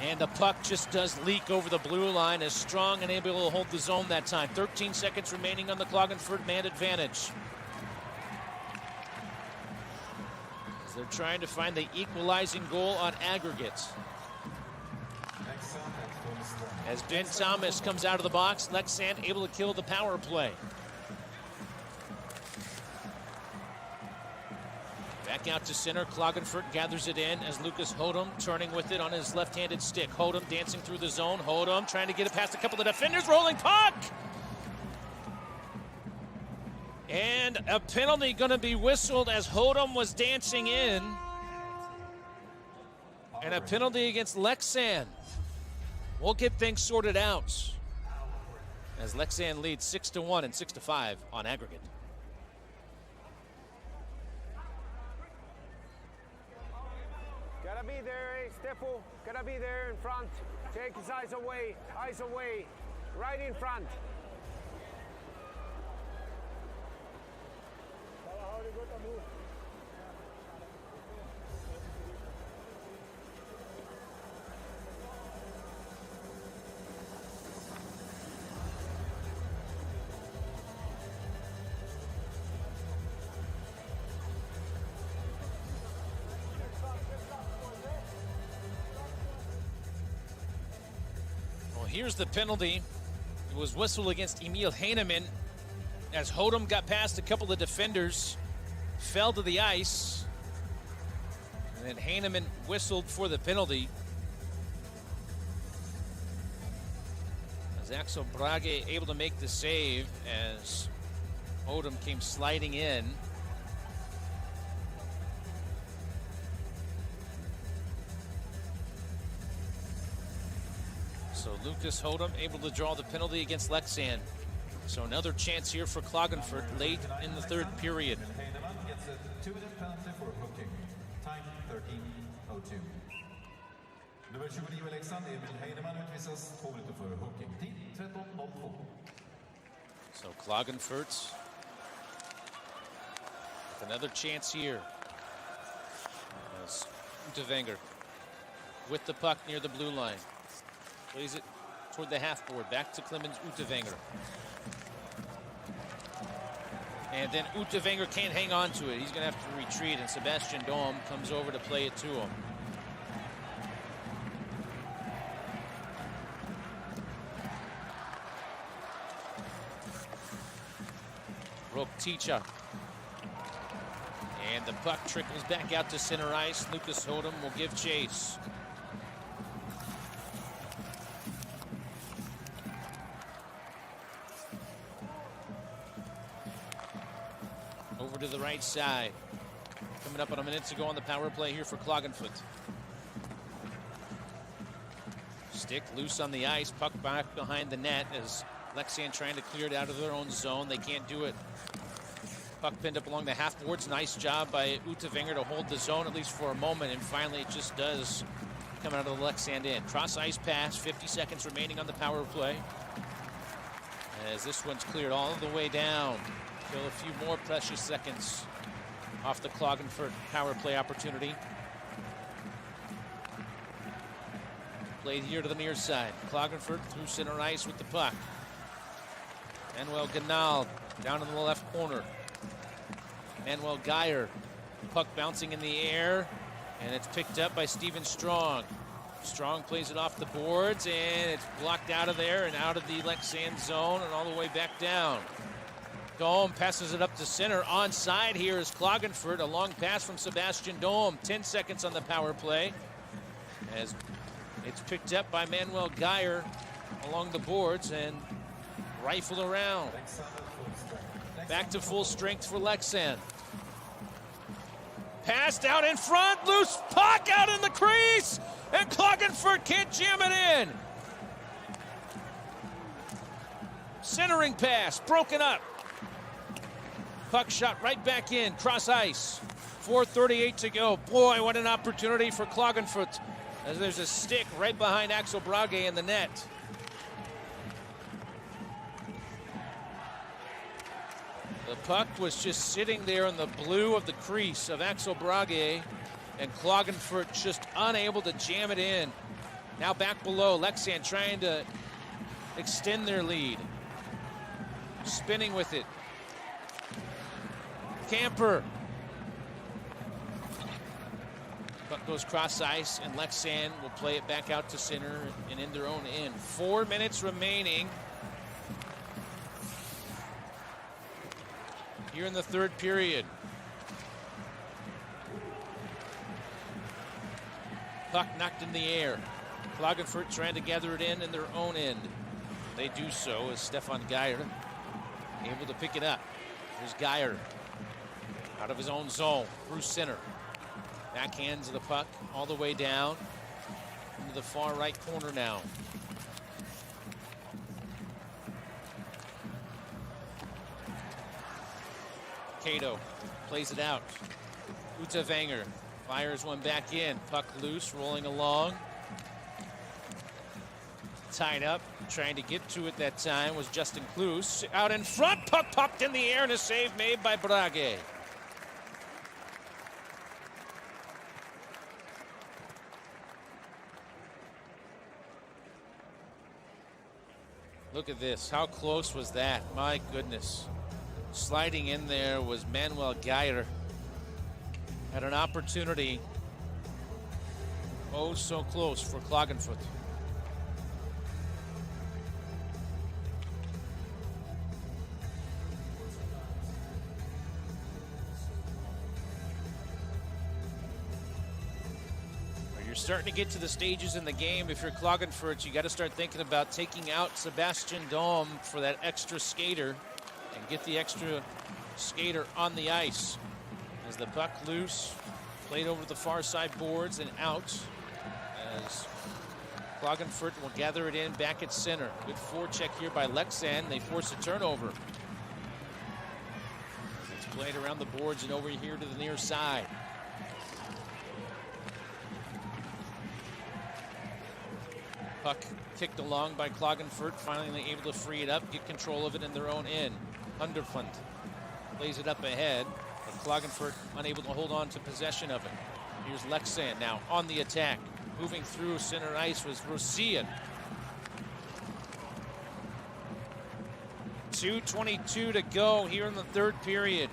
And the puck just does leak over the blue line as Strong unable to hold the zone that time. 13 seconds remaining on the Klagenfurt man advantage. As they're trying to find the equalizing goal on aggregate. As Ben Thomas comes out of the box, Leksands able to kill the power play. Back out to center, Klagenfurt gathers it in as Lucas Hodum turning with it on his left-handed stick. Hodum dancing through the zone. Hodum trying to get it past a couple of defenders, rolling puck! And a penalty going to be whistled as Hodum was dancing in. And a penalty against Leksands. We'll get things sorted out as Leksands leads 6-1 and 6-5 on aggregate. Gotta be there, Steffo. Gotta be there in front. Take his eyes away. Eyes away. right in front. Well, here's the penalty. It was whistled against Emil Heinemann as Hodem got past a couple of defenders, fell to the ice, and then Heinemann whistled for the penalty. As Axel Brage able to make the save as Hodem came sliding in. So Lucas Hodem able to draw the penalty against Leksands. So another chance here for Klagenfurt late in the third period. Heinemann gets a 2-minute penalty for hooking. Time 13:02. Nummer 29 Leksands, Emil Heinemann utvisas 2 minuter för hooking. Tid 13:02. So Klagenfurt with another chance here. As Utevanger with the puck near the blue line. Plays it toward the half board. Back to Clemens Utevanger. And then Utevanger can't hang on to it. He's going to have to retreat, and Sebastian Dom comes over to play it to him. Rokticha. And the puck trickles back out to center ice. Lucas Hodem will give chase. Over to the right side. Coming up on a minute to go on the power play here for Klagenfurt. Stick loose on the ice. Puck back behind the net as Leksands trying to clear it out of their own zone. They can't do it. Puck pinned up along the half boards. Nice job by Utevanger to hold the zone at least for a moment, and finally it just does come out of the Leksands end. Cross ice pass. 50 seconds remaining on the power play. As this one's cleared all the way down. Still a few more precious seconds off the Klagenfurt power play opportunity. Played here to the near side. Klagenfurt through center ice with the puck. Manuel Ganal down in the left corner. Manuel Geyer. Puck bouncing in the air, and it's picked up by Steven Strong. Strong plays it off the boards, and it's blocked out of there and out of the Leksands zone and all the way back down. Dom passes it up to center. Onside here is Klagenfurt. A long pass from Sebastian Dom. 10 seconds on the power play. As it's picked up by Manuel Geyer along the boards and rifled around. Back to full strength for Leksands. Passed out in front. Loose puck out in the crease. And Klagenfurt can't jam it in. Centering pass. Broken up. Puck shot right back in, cross ice. 4:38 to go. Boy, what an opportunity for Klagenfurt, as there's a stick right behind Axel Brage in the net. The puck was just sitting there in the blue of the crease of Axel Brage, and Klagenfurt just unable to jam it in. Now back below, Leksands trying to extend their lead. Spinning with it. Camper. Puck goes cross ice, and Leksands will play it back out to center and in their own end. 4 minutes remaining here in the third period. Puck knocked in the air. Klagenfurt trying to gather it in their own end. They do so as Stefan Geyer able to pick it up. Here's Geyer. Out of his own zone, through center. Backhands the puck all the way down into the far right corner now. Cato plays it out. Utevanger fires one back in. Puck loose, rolling along. tied up. Trying to get to it that time was Justin Kloos. Out in front, puck popped in the air, and a save made by Brage. Look at this. How close was that? My goodness. Sliding in there was Manuel Geyer. Had an opportunity. Oh, so close for Klagenfurt. You're starting to get to the stages in the game. If you're Klagenfurt, you got to start thinking about taking out Sebastian Dom for that extra skater and get the extra skater on the ice. As the puck loose, played over the far side boards and out. As Klagenfurt will gather it in back at center. Good forecheck here by Leksands. They force a turnover. It's played around the boards and over here to the near side. Puck kicked along by Klagenfurt, finally able to free it up, get control of it in their own end. Underfund lays it up ahead, but Klagenfurt unable to hold on to possession of it. Here's Leksands now on the attack. Moving through center ice was Rosian. 2:22 to go here in the third period.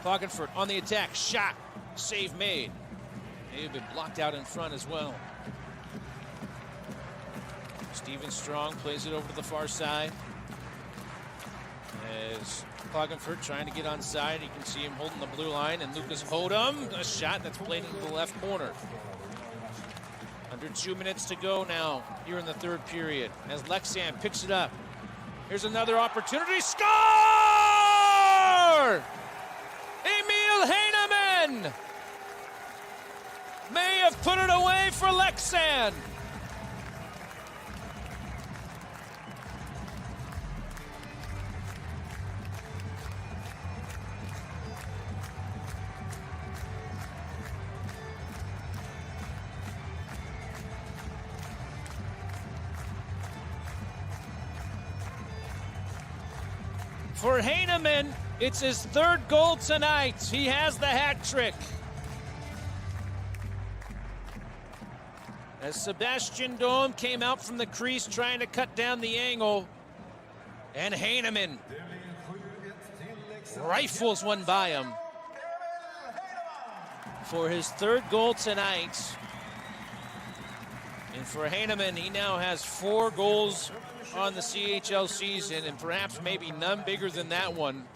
Klagenfurt on the attack, shot, save made. They've been blocked out in front as well. Steven Strong plays it over to the far side. As Klagenfurt trying to get on side, you can see him holding the blue line, and Lucas Hodum, a shot that's played into the left corner. Under 2 minutes to go now here in the third period as Leksands picks it up. Here's another opportunity, score! Emil Heinemann may have put it away for Leksands. For Heinemann, it's his third goal tonight. He has the hat trick. As Sebastian Dom came out from the crease trying to cut down the angle, and Heinemann rifles one by him for his third goal tonight. And for Heinemann, he now has 4 goals on the CHL season, and perhaps maybe none bigger than that one.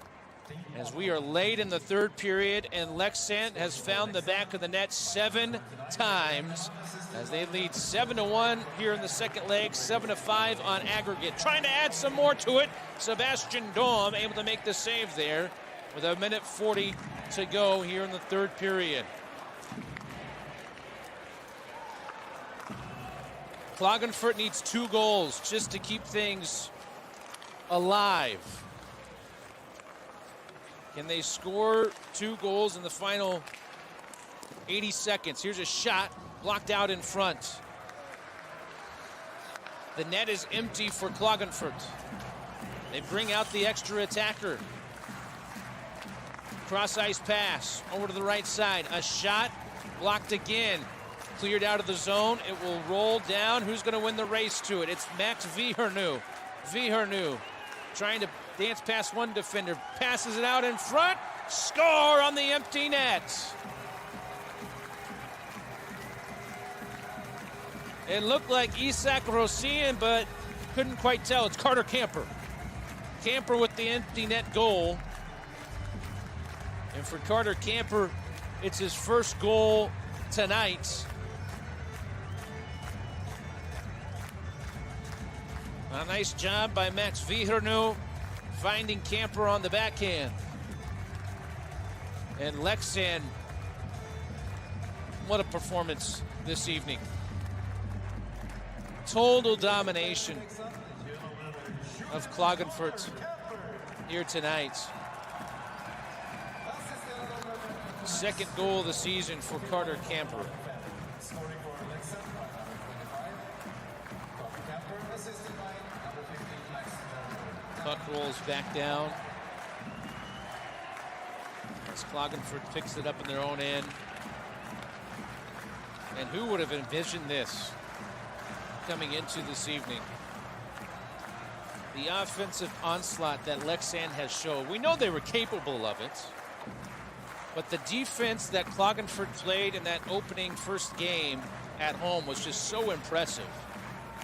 As we are late in the third period, and Leksands has found the back of the net 7 times as they lead 7-1 here in the second leg, 7-5 on aggregate. Trying to add some more to it. Sebastian Dom able to make the save there with 1:40 to go here in the third period. Klagenfurt needs 2 goals just to keep things alive. Can they score 2 goals in the final 80 seconds? Here's a shot blocked out in front. The net is empty for Klagenfurt. They bring out the extra attacker. Cross ice pass over to the right side. A shot blocked again. Cleared out of the zone. It will roll down. Who's going to win the race to it? It's Max Vihernu. Vihernu trying to dance past one defender. Passes it out in front. Score on the empty net. It looked like Isak Rosian, but couldn't quite tell. It's Carter Camper. Camper with the empty net goal. And for Carter Camper, it's his first goal tonight. A nice job by Max Vihernu finding Camper on the backhand. And Leksands, what a performance this evening. Total domination of Klagenfurt here tonight. Second goal of the season for Carter Camper. assisted by number 15, Leksands. Puck rolls back down as Klagenfurt picks it up in their own end. And who would have envisioned this coming into this evening? The offensive onslaught that Leksands has shown. We know they were capable of it, but the defense that Klagenfurt played in that opening first game at home was just so impressive.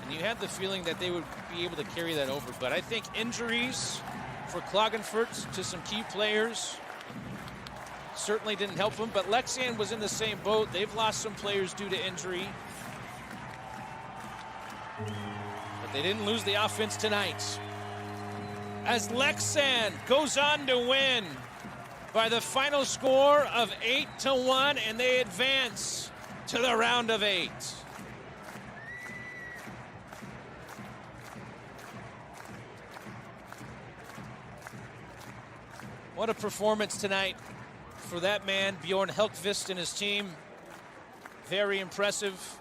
And you had the feeling that they would be able to carry that over. But I think injuries for Klagenfurt to some key players certainly didn't help them. But Leksands was in the same boat. They've lost some players due to injury. But they didn't lose the offense tonight. As Leksands goes on to win by the final score of 8-1, and they advance to the round of 8. What a performance tonight for that man, Bjorn Helkvist, and his team. Very impressive.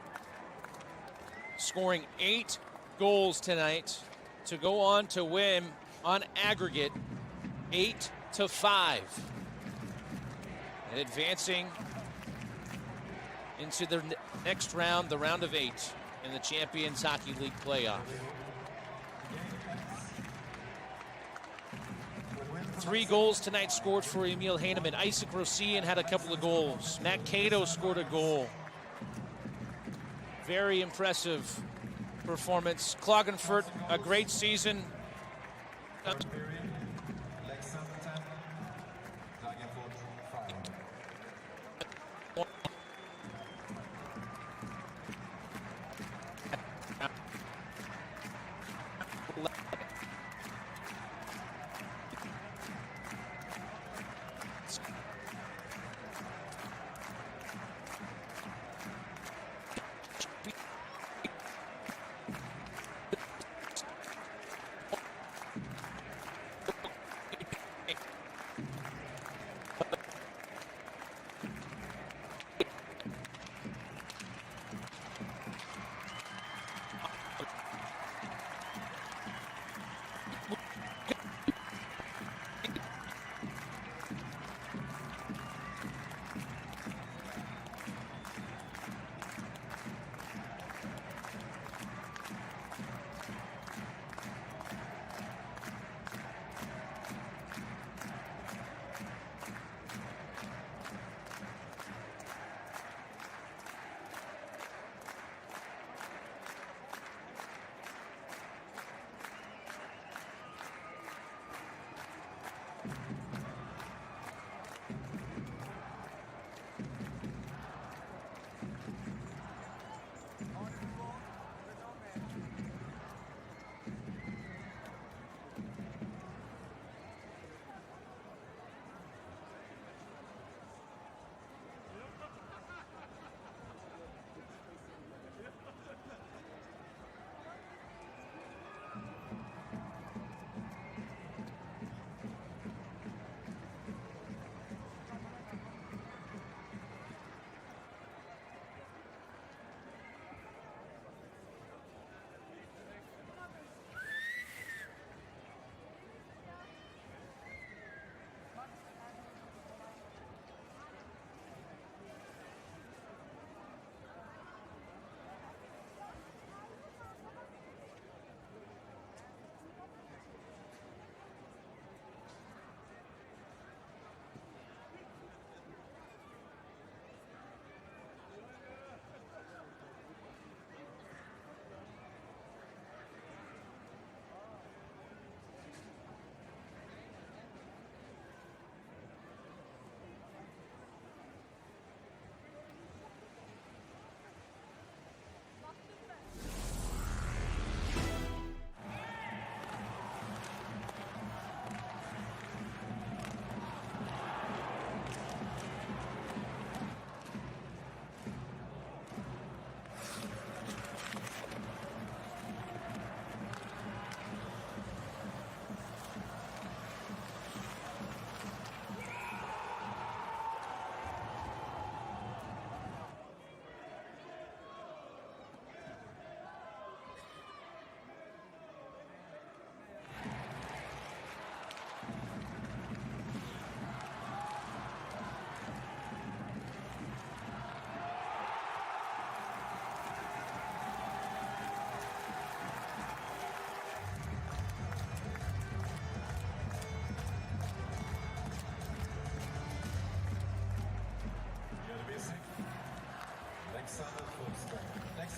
Scoring 8 goals tonight to go on to win on aggregate 8-5. And advancing into the next round, the round of 8 in the Champions Hockey League playoff. 3 goals tonight scored for Emil Heinemann. Isaac Rosian had a couple of goals. Matt Cato scored a goal. Very impressive performance. Klagenfurt, a great season. Leksands 10, Klagenfurt 5.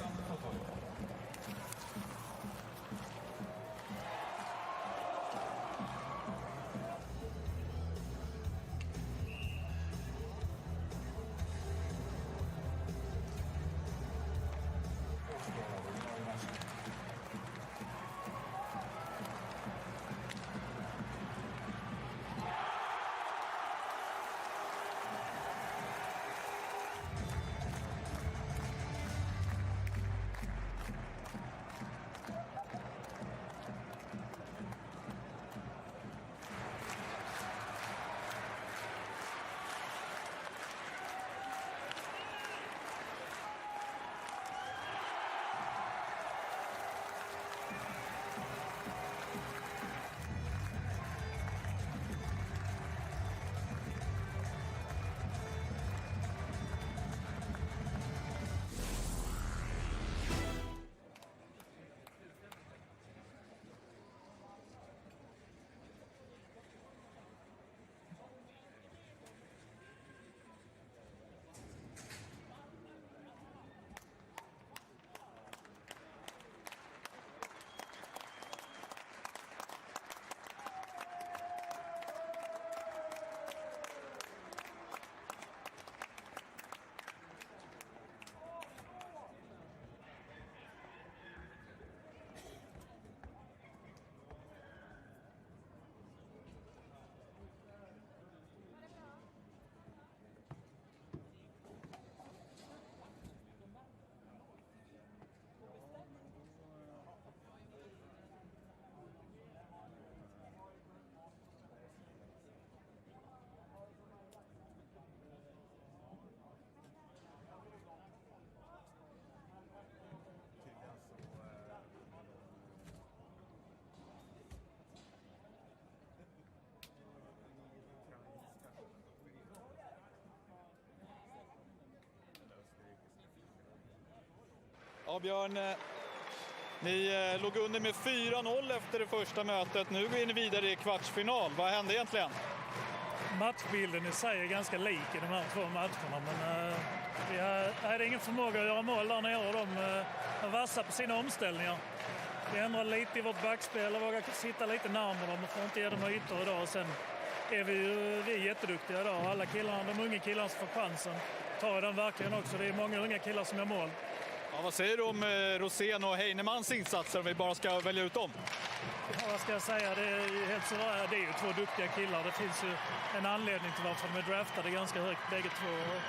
Leksand Foto. Ja, Björn, ni låg under med 4-0 efter det första mötet. Nu går ni vidare i kvartsfinal. Vad hände egentligen? Matchbilden i sig är ganska lik i de här två matcherna, men vi hade ingen förmåga att göra mål där nere och de var vassa på sina omställningar. Vi ändrade lite i vårt backspel och vågade sitta lite närmare dem och får inte ge dem ytor idag. Och sen är vi är jätteduktiga idag. Alla killarna, de unga killarna som får chansen tar den verkligen också. Det är många unga killar som gör mål. Ja, vad säger du om Rosén och Heinemans insatser om vi bara ska välja ut dem? Ja, vad ska jag säga? Det är helt så, det är ju två duktiga killar. Det finns ju en anledning till varför de är draftade ganska högt bägge två.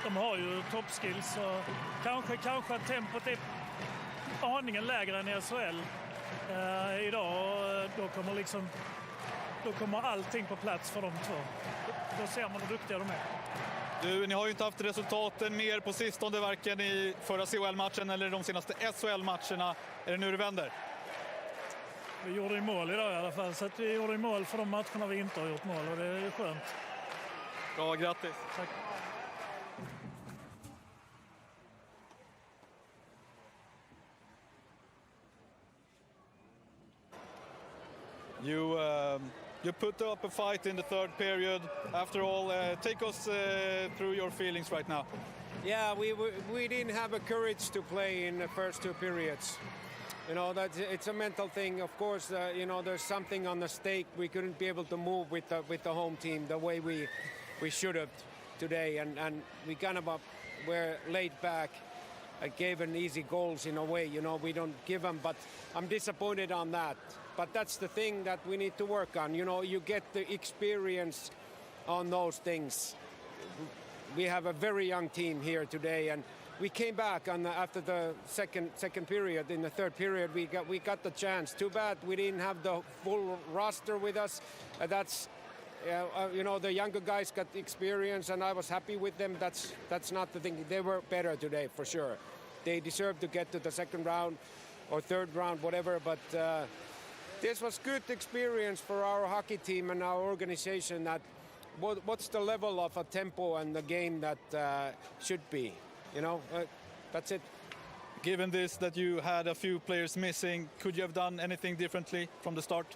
De har ju toppskills och kanske att tempot är aningen lägre än i SHL idag. Då kommer allting på plats för de två. Då ser man hur duktiga de är. Du, ni har ju inte haft resultaten mer på sistone, varken i förra CHL-matchen eller de senaste SHL-matcherna. Är det nu det vänder? Vi gjorde i mål idag i alla fall, så att vi gjorde i mål för de matcherna vi inte har gjort mål och det är skönt. Bra, grattis. Tack. You put up a fight in the third period. After all, take us through your feelings right now. Yeah, we didn't have a courage to play in the first two periods. You know, it's a mental thing. Of course, you know, there's something on the stake. We couldn't be able to move with the home team the way we should have today, and we kind of were laid back. I gave an easy goals in a way. You know, we don't give them, but I'm disappointed on that. But that's the thing that we need to work on. You know, you get the experience on those things. We have a very young team here today, and we came back after the second period. In the third period, we got the chance. Too bad we didn't have the full roster with us. You know, the younger guys got experience, and I was happy with them. That's not the thing. They were better today for sure. They deserve to get to the second round or third round, whatever. But this was good experience for our hockey team and our organization. That what's the level of a tempo and the game that should be. You know, that's it. Given this, that you had a few players missing, could you have done anything differently from the start?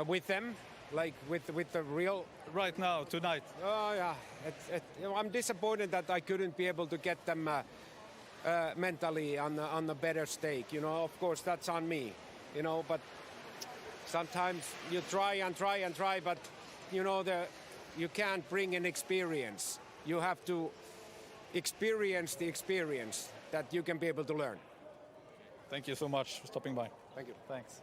With them, like with the real. Right now, tonight. Oh yeah, you know, I'm disappointed that I couldn't be able to get them mentally on a better stake. You know, of course that's on me. You know, but sometimes you try and try and try, but you know you can't bring an experience. You have to experience the experience that you can be able to learn. Thank you so much for stopping by. Thank you. Thanks.